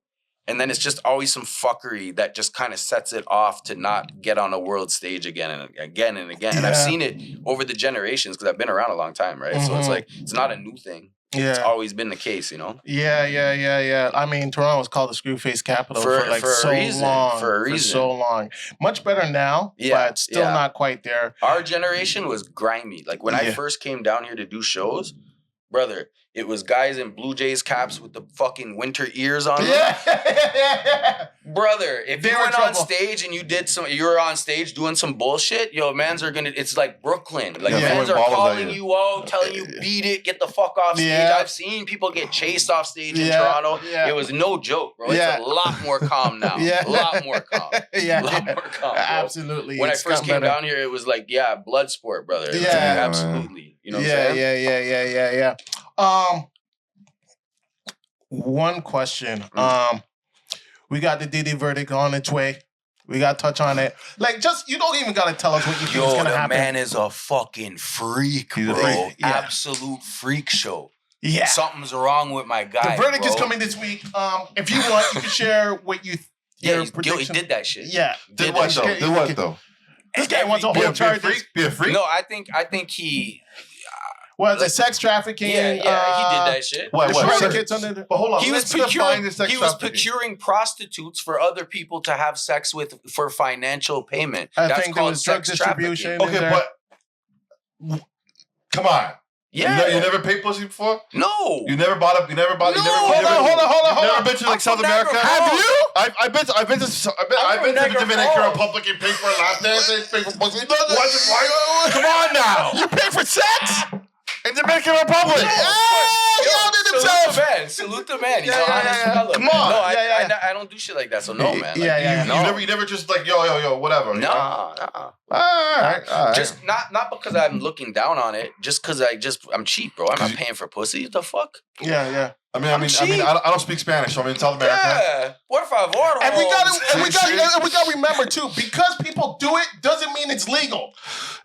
And then it's just always some fuckery that just kind of sets it off to not get on a world stage again and again and again. And I've seen it over the generations because I've been around a long time, right? So it's like, it's not a new thing. Yeah. It's always been the case, you know? Yeah. I mean, Toronto was called the Screwface capital for so long. For a reason. For so long. Much better now, but still not quite there. Our generation was grimy. Like when I first came down here to do shows, brother, it was guys in Blue Jays caps with the fucking winter ears on them. Yeah. Brother, if you went on stage and you were on stage doing some bullshit, mans are gonna, it's like Brooklyn. Like fans are calling you out, telling you beat it, get the fuck off stage. I've seen people get chased off stage in Toronto. It was no joke, bro. It's a lot more calm now. A lot more calm. A lot more calm, bro. Absolutely. When I first came down here, it was like, blood sport, brother. Absolutely. You know what I'm saying? Yeah. One question. We got the Diddy verdict on its way. We got to touch on it. Like, just, you don't even got to tell us what you think is going to happen. The man is a fucking freak, bro. Absolute freak show. Yeah. Something's wrong with my guy. The verdict is coming this week. If you want, you can share what you he's guilty. He did that shit. Yeah. Did what though? This guy wants a whole charge. Be a freak? No, I think he... Well, the sex trafficking. Yeah, he did that shit. What? But hold on. He was procuring prostitutes for other people to have sex with for financial payment. That's think called drug distribution. Okay, but come on. Yeah. You never paid pussy before? No. You never bought it? No. Hold on. You've never been to like South America? Have you? I've been to the Dominican Republic and paid for a lap dance and paid for pussy. Come on now. You pay for sex? In Dominican Republic. Salute the man. He's an honest fella. Come on. No, I don't do shit like that. So no, man. You never just like yo, whatever. No. All right. Just not because I'm looking down on it. Just because I'm cheap, bro. I'm not paying for pussy. What the fuck? Yeah. I don't speak Spanish, so I'm in South America. Yeah. Por favor. And we got to remember too, because people do it doesn't mean it's legal.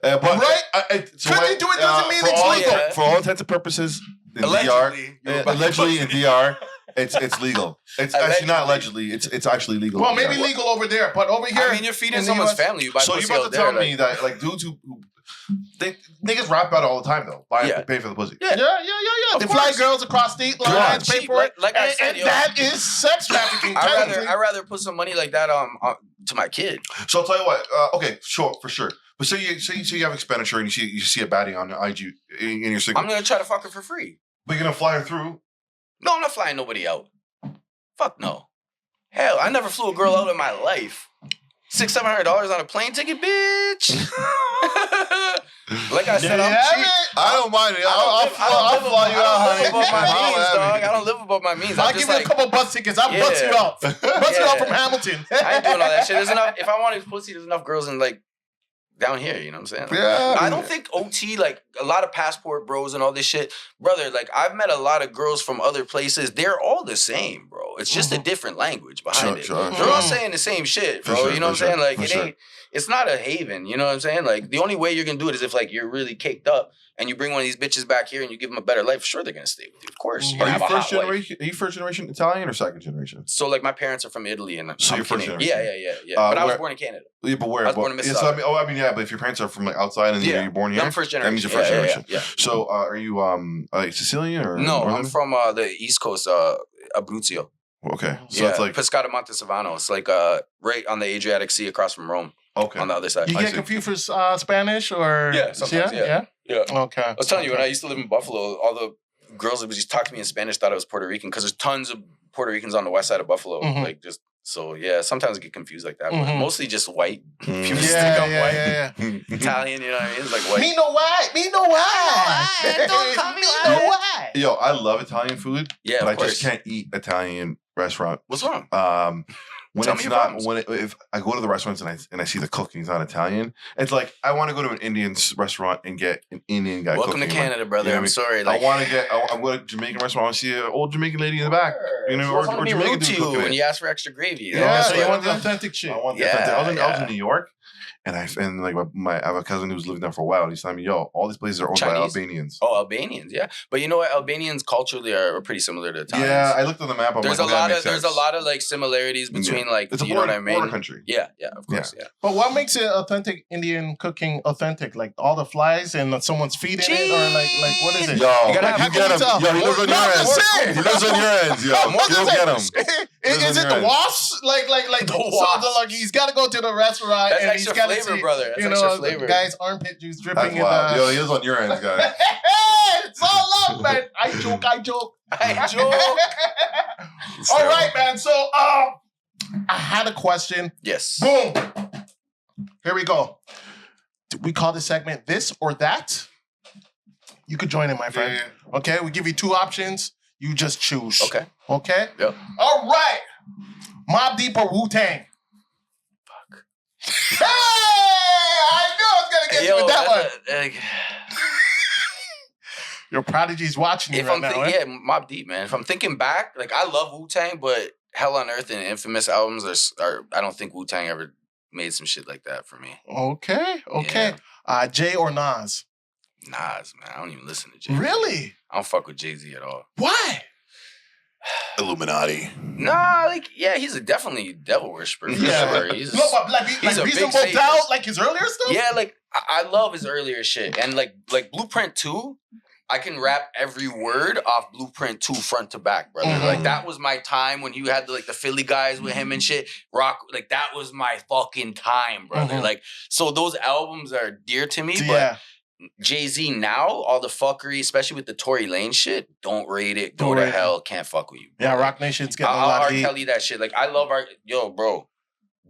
But right? Because they do it doesn't mean it's legal. For all intents and purposes, in allegedly in DR, it's legal. It's actually not allegedly. It's actually legal. Well, maybe legal over there, but over here, I mean, you're feeding someone's family. You buy so you're about to tell me that like dudes who niggas rap out all the time though, pay for the pussy. Yeah. They fly girls across state lines, pay for it. Like I said, that is sex trafficking. I'd rather put some money like that to my kid. So I'll tell you what. Okay, sure, for sure. But say you have expenditure and you see a baddie on IG in your signal. I'm gonna try to fuck her for free. But you're gonna fly her through? No, I'm not flying nobody out. Fuck no. Hell, I never flew a girl out in my life. $600-700 on a plane ticket, bitch. Like I said, I'm cheap. I don't mind it. I'll fly you out, honey. I don't live above my means. I'll give you a couple bus tickets. I'll bust you out. Bust you out from Hamilton. I ain't doing all that shit. There's enough. If I wanted pussy, there's enough girls in like down here, you know what I'm saying? Yeah. I don't think OT, like a lot of passport bros and all this shit, brother, like I've met a lot of girls from other places. They're all the same, bro. It's just a different language behind it. They're all saying the same shit, bro. You know what I'm saying? Like it's not a haven, you know what I'm saying? Like the only way you're gonna do it is if like you're really caked up and you bring one of these bitches back here and you give them a better life. Sure, they're gonna stay with you. Of course. Are you first generation Italian or second generation? So like my parents are from Italy and so you're first generation. Yeah. But I was born in Canada. Yeah, but where? I was born in Mississauga. But if your parents are from like outside and you're born here, I'm first generation. That means you're first generation. Yeah. So are you Sicilian or no? I'm from the East Coast, Abruzzo. Okay, so it's like Pescara Montesavano. It's like right on the Adriatic Sea across from Rome. Okay, on the other side. You get confused for Spanish or sometimes, yeah. Okay. I was telling you when I used to live in Buffalo, all the girls that would just talk to me in Spanish thought I was Puerto Rican because there's tons of Puerto Ricans on the west side of Buffalo. Like just so sometimes I get confused like that. But mostly just white. People just think I'm white. Italian, you know what I mean? It's like white. Me no white. Don't call me white. Yo, I love Italian food. Yeah, but I just can't eat Italian restaurant. What's wrong? If I go to the restaurants and I see the cook and he's not Italian, it's like I want to go to an Indian restaurant and get an Indian guy. Welcome to Canada, brother. I'm sorry. Like, I'm going to a Jamaican restaurant. I want to see an old Jamaican lady in the back. You know, or Jamaican dude cooking when you ask for extra gravy. Yeah, so you want the authentic shit. I want the authentic. I was in New York. And I have a cousin who's living there for a while. And he's telling me, yo, all these places are owned by Albanians. Oh, Albanians, yeah. But you know what? Albanians culturally are pretty similar to Italians. Yeah, I looked on the map. There's a lot of like similarities between like it's a you know what I mean? border country. Yeah, of course, yeah. But what makes it authentic Indian cooking authentic? Like all the flies and someone's feet in it, or like what is it? Yo, you get him. Yo, he lives on your ends. He lives on your ends. Yo, go get him. Is it the wasps? Like the wasps. So like he's got to go to the restaurant That's and extra he's got to flavor, see, brother. That's you extra know, flavor. the guy's armpit juice dripping That's in wild. the. Yo, he lives on your ends, guys. It's all love, man. I joke. All right, man. So I had a question. Yes. Boom. Here we go. We call this segment This or That. You could join in, my friend. Yeah. Okay, we give you two options. You just choose. Okay. Yep. All right. Mobb Deep or Wu-Tang? Fuck. Hey! I knew I was gonna get you with that one. Your Prodigy's watching you right now. Yeah, Mobb Deep, man. If I'm thinking back, like I love Wu-Tang, but Hell on Earth and Infamous albums are I don't think Wu-Tang ever made some shit like that for me. Okay. Yeah. Jay or Nas? Nas, man. I don't even listen to Jay-Z. Really? I don't fuck with Jay-Z at all. Why? Illuminati. Nah, he's definitely devil worshiper for sure. He's a Reasonable big Doubt, like his earlier stuff? Yeah, like I love his earlier shit. And like Blueprint 2, I can rap every word off Blueprint 2 front to back, brother. Mm-hmm. Like that was my time when you had the Philly guys with him and shit. Rock, like that was my fucking time, brother. Mm-hmm. Like, so those albums are dear to me, but Jay-Z now, all the fuckery, especially with the Tory Lanez shit, don't rate it, go to hell, can't fuck with you. Bro. Yeah, Rock Nation's getting a lot of heat. R. Kelly that shit. Like, I love bro.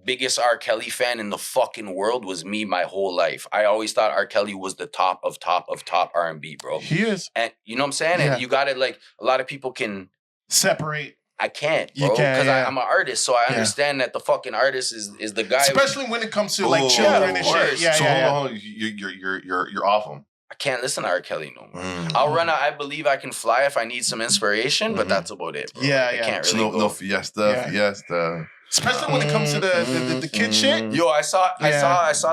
Biggest R. Kelly fan in the fucking world was me my whole life. I always thought R. Kelly was the top of top R&B, bro. He is. And you know what I'm saying? Yeah. And you got it, like, a lot of people can... separate. I can't, bro. Because I'm an artist, so I understand that the fucking artist is the guy... Especially when it comes to, like, children and shit. Yeah, so hold on. You're off him. I can't listen to R. Kelly no more. I'll run I Believe I Can Fly if I need some inspiration, but that's about it, bro. Yeah, I can't really go. No Fiesta. Especially when it comes to the kid shit. Yo, I saw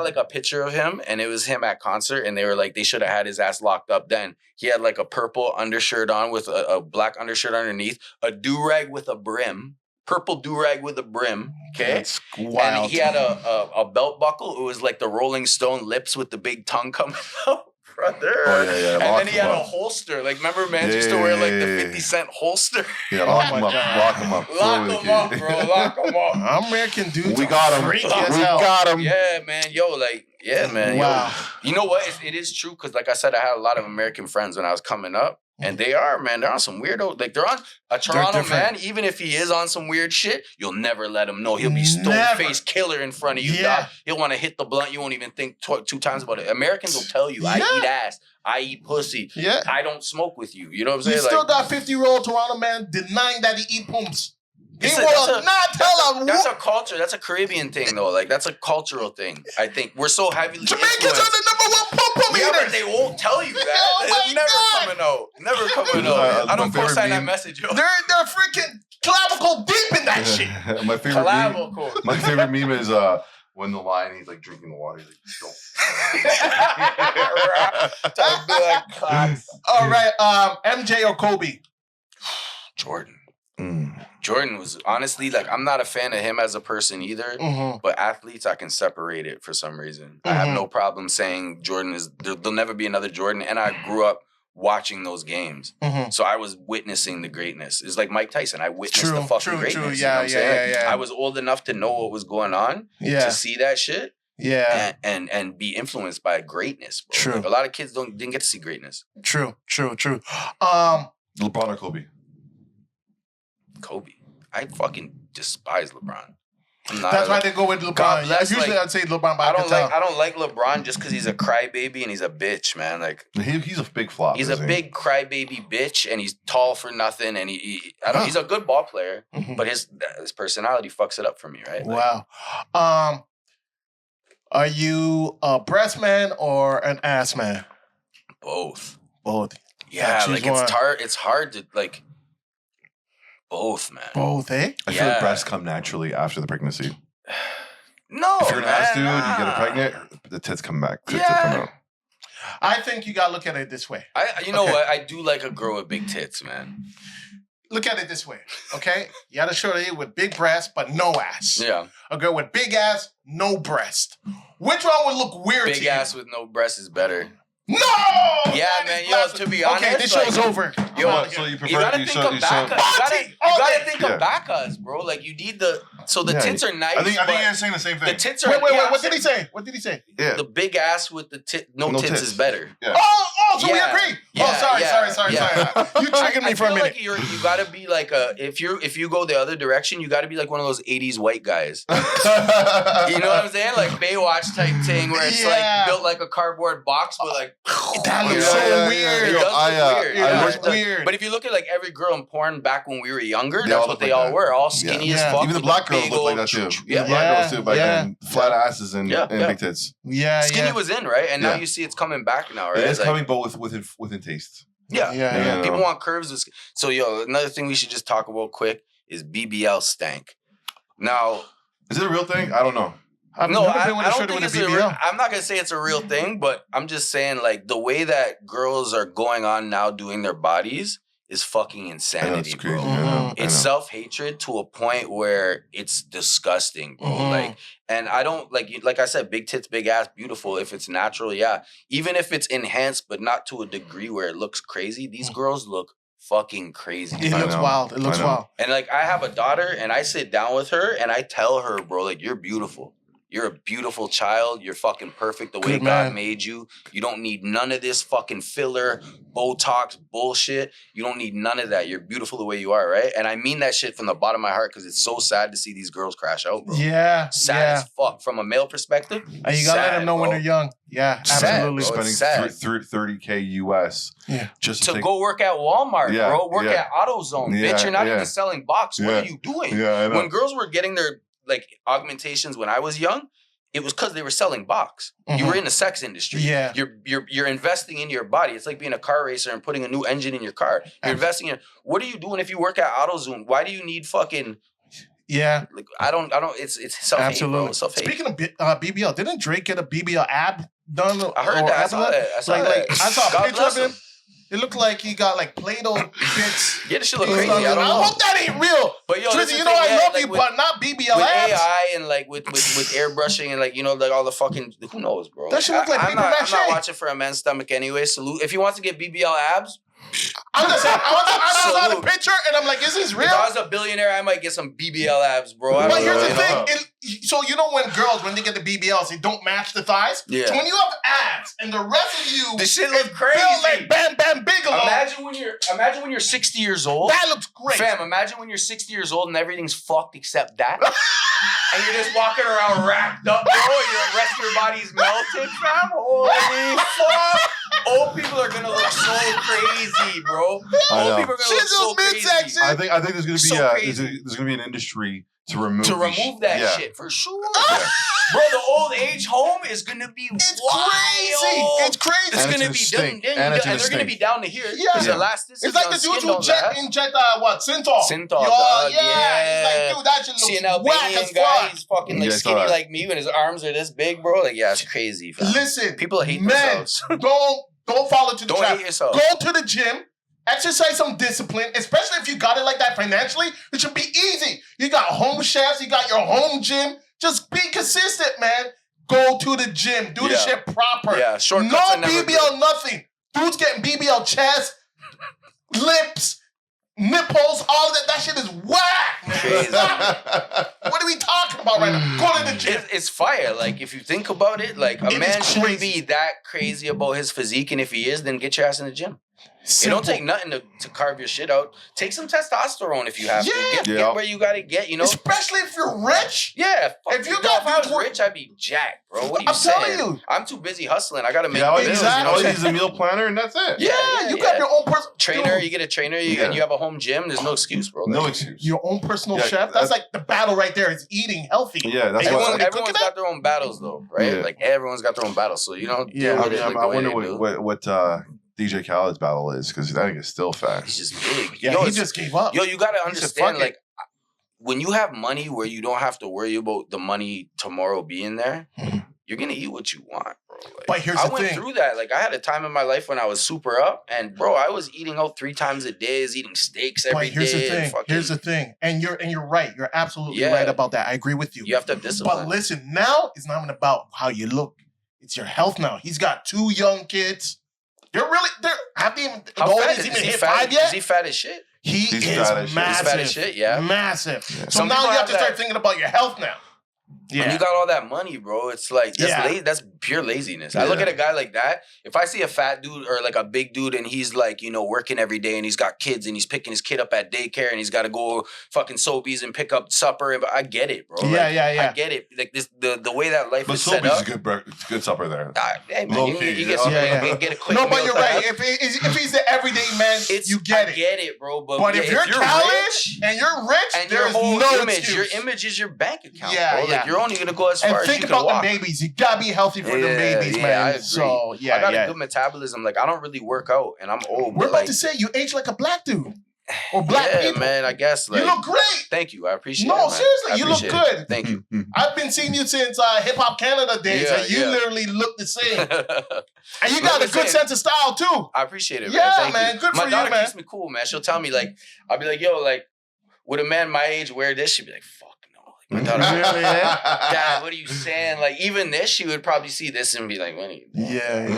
like a picture of him, and it was him at concert, and they were like, they should have had his ass locked up then. He had like a purple undershirt on with a black undershirt underneath, a do-rag with a brim, purple do-rag with a brim, okay? That's wild. And he had a belt buckle. It was like the Rolling Stone lips with the big tongue coming out. Brother. Oh, yeah. And then he had a holster. Like, remember, man used to wear like the 50 Cent holster? Yeah, lock him up. Lock him up. Lock him up, bro. Lock him up. American dudes. We got him. We got him. Yeah, man. Yo, like, yeah, man. Wow. Yo. You know what? It is true because, like I said, I had a lot of American friends when I was coming up. And they are, man. They're on some weirdo. Like, they're on a Toronto man. Even if he is on some weird shit, you'll never let him know. He'll be stone-faced killer in front of you, dog. He'll want to hit the blunt. You won't even think two times about it. Americans will tell you, I eat ass. I eat pussy. Yeah. I don't smoke with you. You know what I'm saying? You still got 50-year-old Toronto man denying that he eat pumps. He will not tell him. That's a culture. That's a Caribbean thing, though. Like, that's a cultural thing. I think we're so heavily Jamaicans are the number one pum eaters. But they won't tell you that. It's never coming out. I don't co-sign that message, yo. They're freaking clavicle deep in that shit. My favorite meme is when the lion, he's like drinking the water. He's like, All right, MJ or Kobe? Jordan. Jordan was honestly, like, I'm not a fan of him as a person either, but athletes, I can separate it for some reason. I have no problem saying Jordan is, there'll never be another Jordan, and I grew up watching those games. So I was witnessing the greatness. It's like Mike Tyson. I witnessed the fucking greatness. True. You know what I'm saying? Yeah. I was old enough to know what was going on, to see that shit. Yeah. And be influenced by greatness, bro. True. Like, a lot of kids didn't get to see greatness. True. LeBron or Kobe? Kobe. I fucking despise LeBron. That's why they go with LeBron. Usually I'd say LeBron, but I don't like LeBron just because he's a crybaby and he's a bitch, man. Like, he's a big flop. He's a big crybaby bitch, and he's tall for nothing. And he's a good ball player, but his personality fucks it up for me, right? Like, wow. Are you a breast man or an ass man? Both. Yeah, like it's hard to like. Both, man. Both, eh? I feel like breasts come naturally after the pregnancy. No, if you're an ass dude, you get pregnant, the tits come back. Tits come out. I think you gotta look at it this way. You know what? I do like a girl with big tits, man. Look at it this way, okay? You got a shorty with big breasts but no ass. Yeah. A girl with big ass, no breast. Which one would look weird to you? Big ass with no breast is better. No! Yeah, man. Yo, to be honest, okay, this show's over. Yo, so you prefer you gotta think of BACAs. You gotta think of BACAs, bro. Like you need the tits are nice. I think you're saying the same thing. The tits are. Wait. What did he say? What did he say? Yeah. The big ass with the no tits is better. Yeah. So we agree. Sorry. You triggered me for a minute. Like you gotta be like if you go the other direction, you gotta be like one of those 80s white guys. You know what I'm saying? Like Baywatch type thing where it's like built like a cardboard box, but like that looks so weird. It does look weird. It looks weird. But if you look at like every girl in porn back when we were younger, that's what they all were. All skinny as fuck. Even the black girls look like that too. Yeah, the black girls too back then. Flat asses and big tits. Yeah, skinny was in, right? And now you see it's coming back now, right? It is coming, but within taste. Yeah. People want curves. So, another thing we should just talk about quick is BBL stank. Now, is it a real thing? I don't know. I don't think it's I'm not gonna say it's a real thing, but I'm just saying like the way that girls are going on now doing their bodies is fucking insanity, bro. Mm-hmm. It's self-hatred to a point where it's disgusting, bro. Mm-hmm. Like, and I don't like I said, big tits, big ass, beautiful. If it's natural, yeah. Even if it's enhanced, but not to a degree where it looks crazy, these girls look fucking crazy. It looks wild. It looks wild. And like I have a daughter and I sit down with her and I tell her, bro, like you're beautiful. You're a beautiful child. You're fucking perfect the way God made you. You don't need none of this fucking filler, Botox bullshit. You don't need none of that. You're beautiful the way you are, right? And I mean that shit from the bottom of my heart because it's so sad to see these girls crash out, bro. Yeah. Sad as fuck. From a male perspective, and you gotta let them know when they're young. Yeah, absolutely. Spending $30K US just to go work at Walmart, bro. Work at AutoZone. Bitch, you're not even selling box. What are you doing? Yeah, I know. When girls were getting their like augmentations when I was young, it was because they were selling box. Mm-hmm. You were in the sex industry. Yeah. You're investing in your body. It's like being a car racer and putting a new engine in your car. You're investing in. What are you doing if you work at AutoZone? Why do you need fucking? Yeah. Like I don't. It's self-hate, absolutely. Bro. Self-hate. Speaking of BBL, didn't Drake get a BBL ab done? I heard that. I saw that. I saw a picture of him. It looked like he got like Play-Doh bits. Yeah, this shit look crazy. I hope that ain't real. But yo, Trizzy, I love you, but not BBL with abs. AI and like with airbrushing and like like all the fucking who knows, bro. That shit look like I'm not watching for a man's stomach anyway. Salute if he wants to get BBL abs. I'm just saying, I saw the picture and I'm like, is this real? If I was a billionaire, I might get some BBL abs, bro. But here's the thing. So you know when they get the BBLs, they don't match the thighs? Yeah. So when you have abs and the rest of you this shit looks crazy. Built like Bam Bam Bigelow. Imagine when you're 60 years old. That looks great. Fam, imagine when you're 60 years old and everything's fucked except that. And you're just walking around racked up, bro. The rest of your body's melted, fam. Holy fuck. Old people are gonna look so crazy, bro. Old people are gonna look so crazy. I think there's gonna be there's gonna be an industry to remove that shit for sure. Bro, the old age home is gonna be wild. It's crazy. It's gonna be done, and they're gonna be down to here. Yeah. It's like the dudes who inject Synthol. Synthol, dog. Yeah. It's like, dude, that shit looks see an Albanian guy, he's fucking like skinny like me when his arms are this big, bro. Like, yeah, it's crazy. Fam. Listen, people hate themselves. Don't fall into the trap. Don't hate yourself. Go to the gym. Exercise some discipline, especially if you got it like that financially. It should be easy. You got home chefs. You got your home gym. Just be consistent, man. Go to the gym. Do the shit proper. Yeah, shortcuts are never BBL, good. nothing. Dudes getting BBL chest, lips, nipples, all of that. That shit is whack. Crazy. What are we talking about right now? Go to the gym. It's fire. Like, if you think about it, like, a man shouldn't be that crazy about his physique. And if he is, then get your ass in the gym. It don't take nothing to carve your shit out. Take some testosterone if you have to. Get where you gotta get, Especially if you're rich. Yeah. If I was rich, I'd be jacked, bro. What are you saying? I'm telling you. I'm too busy hustling. I gotta make bills. exactly. All you need is a meal planner and that's it. Yeah. You got your own personal trainer. You get a trainer and you have a home gym. There's no excuse, bro. No excuse. Your own personal chef. That's like the battle right there. Is eating healthy. Yeah. That's everyone's got their own battles though, right? Yeah. Like everyone's got their own battles. So I wonder what DJ Khaled's battle is because I think it's still fast. He's just big. Yeah, he just gave up. Yo, you gotta understand, like, when you have money where you don't have to worry about the money tomorrow being there, you're gonna eat what you want, bro. Like, but here's I the went thing. through that. Like I had a time in my life when I was super up, and bro, I was eating out 3 times a day, eating steaks every day. But here's the thing. Fucking, here's the thing, and you're right. You're absolutely right about that. I agree with you. You have to have discipline. But listen, now it's not even about how you look. It's your health now. He's got 2 young kids. They're haven't even hit 5 yet. Is he fat as shit? He's massive. He's fat as shit, yeah. Massive. Yeah. So now you have to start thinking about your health now. Yeah. When you got all that money, bro, it's like that's pure laziness. I look at a guy like that. If I see a fat dude or like a big dude and he's like, you know, working every day and he's got kids and he's picking his kid up at daycare and he's got to go fucking Sobeys and pick up supper, and I get it, bro. Yeah, like, I get it. Like this, the way that life is set up. But Sobeys is good supper there. Hey man, you get some, get a quick. No, but you're right. If he's the everyday man, you get it. I get it, bro. But if you're rich and you're rich, and your whole image, your image is your bank account, bro. Like you're only gonna go as far. And think about the babies. You gotta be healthy for the babies, man. I agree. So I got a good metabolism. Like I don't really work out, and I'm old. We're about to say you age like a black dude or black people. Man. I guess like, you look great. Thank you. I appreciate it. No, seriously, you look good. It. Thank you. I've been seeing you since Hip Hop Canada days, and you literally look the same. And you got a good sense of style too. I appreciate it. Yeah, man. man. Good for you, man. My daughter keeps me cool, man. She'll tell me like, I'll be like, yo, like, would a man my age wear this? She'd be like, fuck. My daughter, Dad, what are you saying? Like, even this, she would probably see this and be like, what are you doing?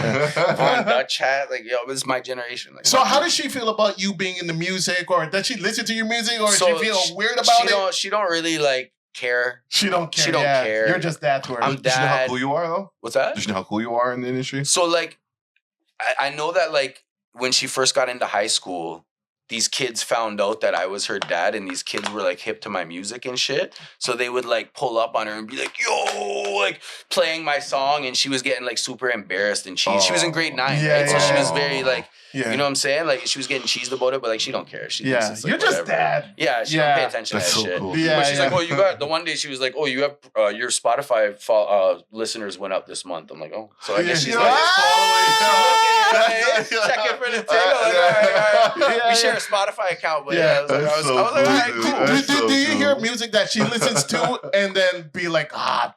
Von Dutch hat. Like, yo, this is my generation. Like, so how does she feel about you being in the music? Or does she listen to your music? Or does she feel weird about it? She don't really, like, care. She don't care. She don't care. You're just dad to her. I'm dad. Does she know how cool you are, though? What's that? Does she know how cool you are in the industry? So, like, I know that, like, when she first got into high school, these kids found out that I was her dad, and these kids were like hip to my music and shit. So they would like pull up on her and be like, yo, like playing my song. And she was getting like super embarrassed and cheesed. She was in grade 9, right? So she was very like, you know what I'm saying? Like she was getting cheesed about it, but like she don't care. She thinks it's, like, you're just dad. Yeah, she don't pay attention to that shit. Cool. But she's like, oh, you got the one day she was like, oh, you have your Spotify listeners went up this month. I'm like, oh, so I guess she's like, checking for the thing. Like, all right. We share a Spotify account, but I was like, all right, cool. Do you hear music that she listens to and then be like,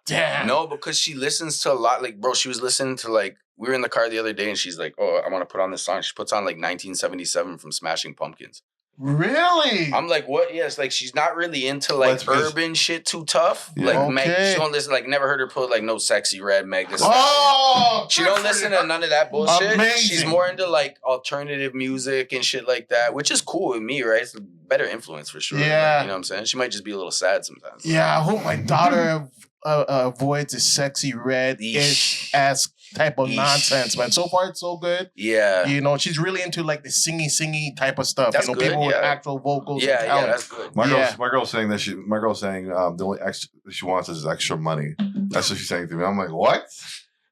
damn? No, because she listens to a lot. Like, bro, she was listening to like, we were in the car the other day and she's like, oh, I want to put on this song. She puts on like 1977 from Smashing Pumpkins. Really? I'm like, what? Yes, like she's not really into like urban shit too tough. Yeah. Like Meg, she don't listen. Like never heard her put like no Sexy Red Meg. This she don't listen to none of that bullshit. Amazing. She's more into like alternative music and shit like that, which is cool with me, right? It's a better influence for sure. Yeah, like, you know what I'm saying. She might just be a little sad sometimes. Yeah, I hope my daughter avoids the Sexy Red-ish ass type of nonsense, man. So far, it's so good. Yeah. You know, she's really into like the singy type of stuff. That's you know, good, people with actual vocals. Yeah, and talent. that's good. My girl's saying that the only extra she wants is extra money. That's what she's saying to me. I'm like, what?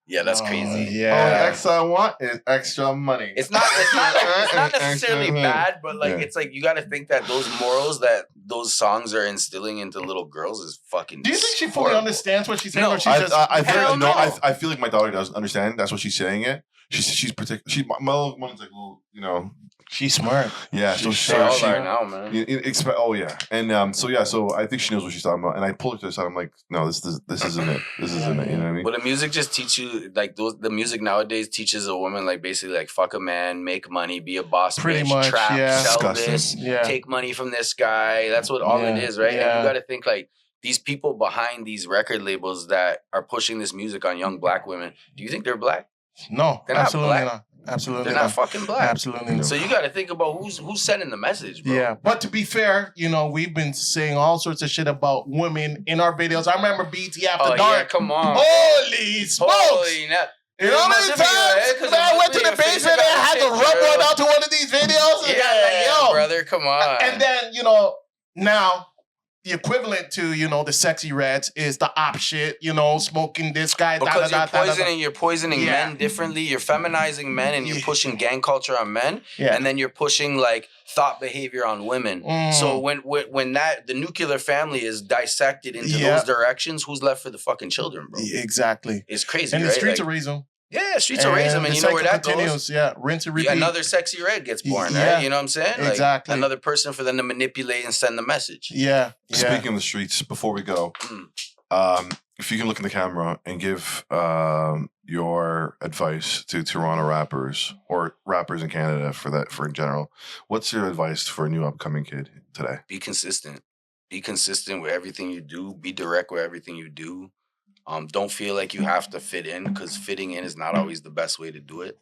Yeah, that's crazy. Yeah. All the extra I want is extra money. It's not necessarily bad, but like it's like you got to think that those morals that those songs are instilling into little girls is fucking. Do you think she fully understands what she's saying? No, or she's I feel like my daughter doesn't understand. That's what she's saying it. She's particular. My little one's like, well, you know. She's smart. Yeah, she's she now, man. Oh yeah, and so I think she knows what she's talking about. And I pull her to the side. I'm like, no, this isn't it. This isn't it. You know what I mean? But the music just teach you like the music nowadays teaches a woman like basically like fuck a man, make money, be a boss, pretty bitch, much, trap, sell disgusting. this, take money from this guy. That's what all it is, right? And you got to think like these people behind these record labels that are pushing this music on young black women. Do you think they're black? No, they're absolutely not black. not. Absolutely They're not fucking black. Absolutely not. So you got to think about who's sending the message, bro. Yeah, but to be fair, you know, we've been saying all sorts of shit about women in our videos. I remember BT After Dark. Yeah, come on. Holy smokes! Holy you know how many times I went to the basement and I had to rub one out to one of these videos? And yeah, yo. brother, come on. And then, you know, now the equivalent to, you know, the Sexy Reds is the op shit, you know, smoking this guy. Because you're poisoning men differently. You're feminizing men and you're pushing gang culture on men. Yeah. And then you're pushing like thought behavior on women. So when that the nuclear family is dissected into those directions, who's left for the fucking children, bro? Exactly. It's crazy, and right? the streets will raise them. Yeah, Streets will raise them, and you know where that goes. Yeah, rinse and repeat. Yeah, another Sexy Red gets born, right? You know what I'm saying? Like, exactly. Another person for them to manipulate and send the message. Yeah. Speaking of the streets, before we go, if you can look in the camera and give your advice to Toronto rappers or rappers in Canada for in general, what's your advice for a new upcoming kid today? Be consistent. Be consistent with everything you do. Be direct with everything you do. Don't feel like you have to fit in, because fitting in is not always the best way to do it.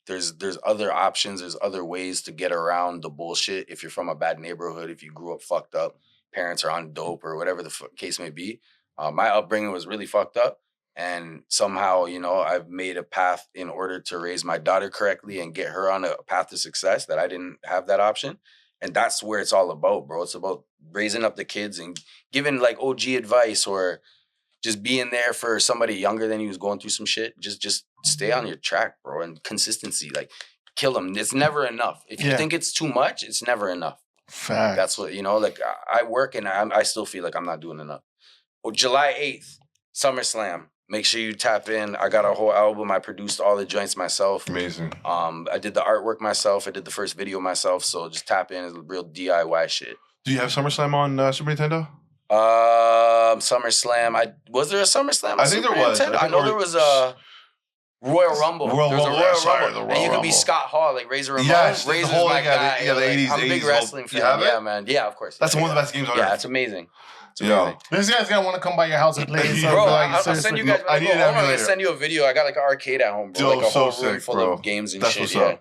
There's other options. There's other ways to get around the bullshit. If you're from a bad neighborhood, if you grew up fucked up, parents are on dope or whatever the case may be. My upbringing was really fucked up. And somehow, you know, I've made a path in order to raise my daughter correctly and get her on a path to success that I didn't have that option. And that's where it's all about, bro. It's about raising up the kids and giving like OG advice, or just being there for somebody younger than you who's going through some shit. Just stay on your track, bro. And consistency, like, kill them. It's never enough. If you think it's too much, it's never enough. Fact. That's what, you know, like, I work and I still feel like I'm not doing enough. Well, July 8th, SummerSlam. Make sure you tap in. I got a whole album. I produced all the joints myself. Amazing. I did the artwork myself. I did the first video myself. So just tap in. It's real DIY shit. Do you have SummerSlam on Super Nintendo? SummerSlam. Was there a SummerSlam? I think there was. I know there was a Royal Rumble. Royal Rumble. And you could be Scott Hall, like Razor Ramon. Yes, Razor's the whole my guy. the 80s. I'm a big wrestling fan. Yeah, man. Yeah, of course. That's one of the best games on earth. Yeah, it's amazing. Yeah. This guy's gonna want to come by your house and play. Bro, I'll send you guys. I need I'm gonna send you a video. I got like an arcade at home, bro. Like a whole room full of games and shit. Yeah.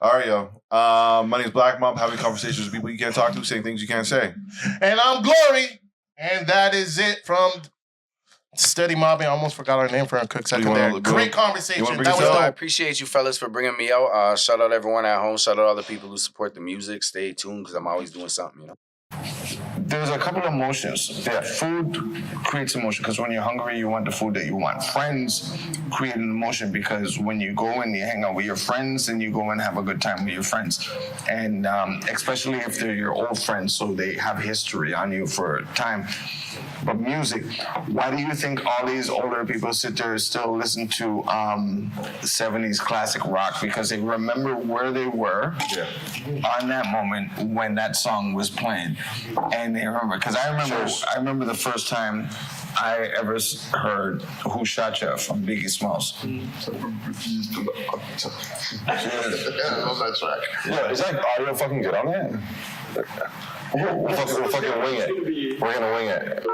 All right, yo. My name's Black Mom. Having conversations with people you can't talk to, saying things you can't say. And I'm Glory. And that is it from Steady Mobbing. I almost forgot our name for a quick second there. Great conversation. That was dope. I appreciate you fellas for bringing me out. Shout out everyone at home. Shout out all the people who support the music. Stay tuned, because I'm always doing something, you know. There's a couple of emotions. Yeah, food creates emotion, because when you're hungry, you want the food that you want. Friends create an emotion, because when you go and you hang out with your friends, and you go and have a good time with your friends. And especially if they're your old friends, so they have history on you for time. But music, why do you think all these older people sit there and still listen to 70s classic rock? Because they remember where they were on that moment when that song was playing. And they remember, because I remember the first time I ever heard Who Shot Ya from Biggie Smalls. That's right. Yeah, is that audio fucking good on that? We'll fucking wing it. We're gonna wing it.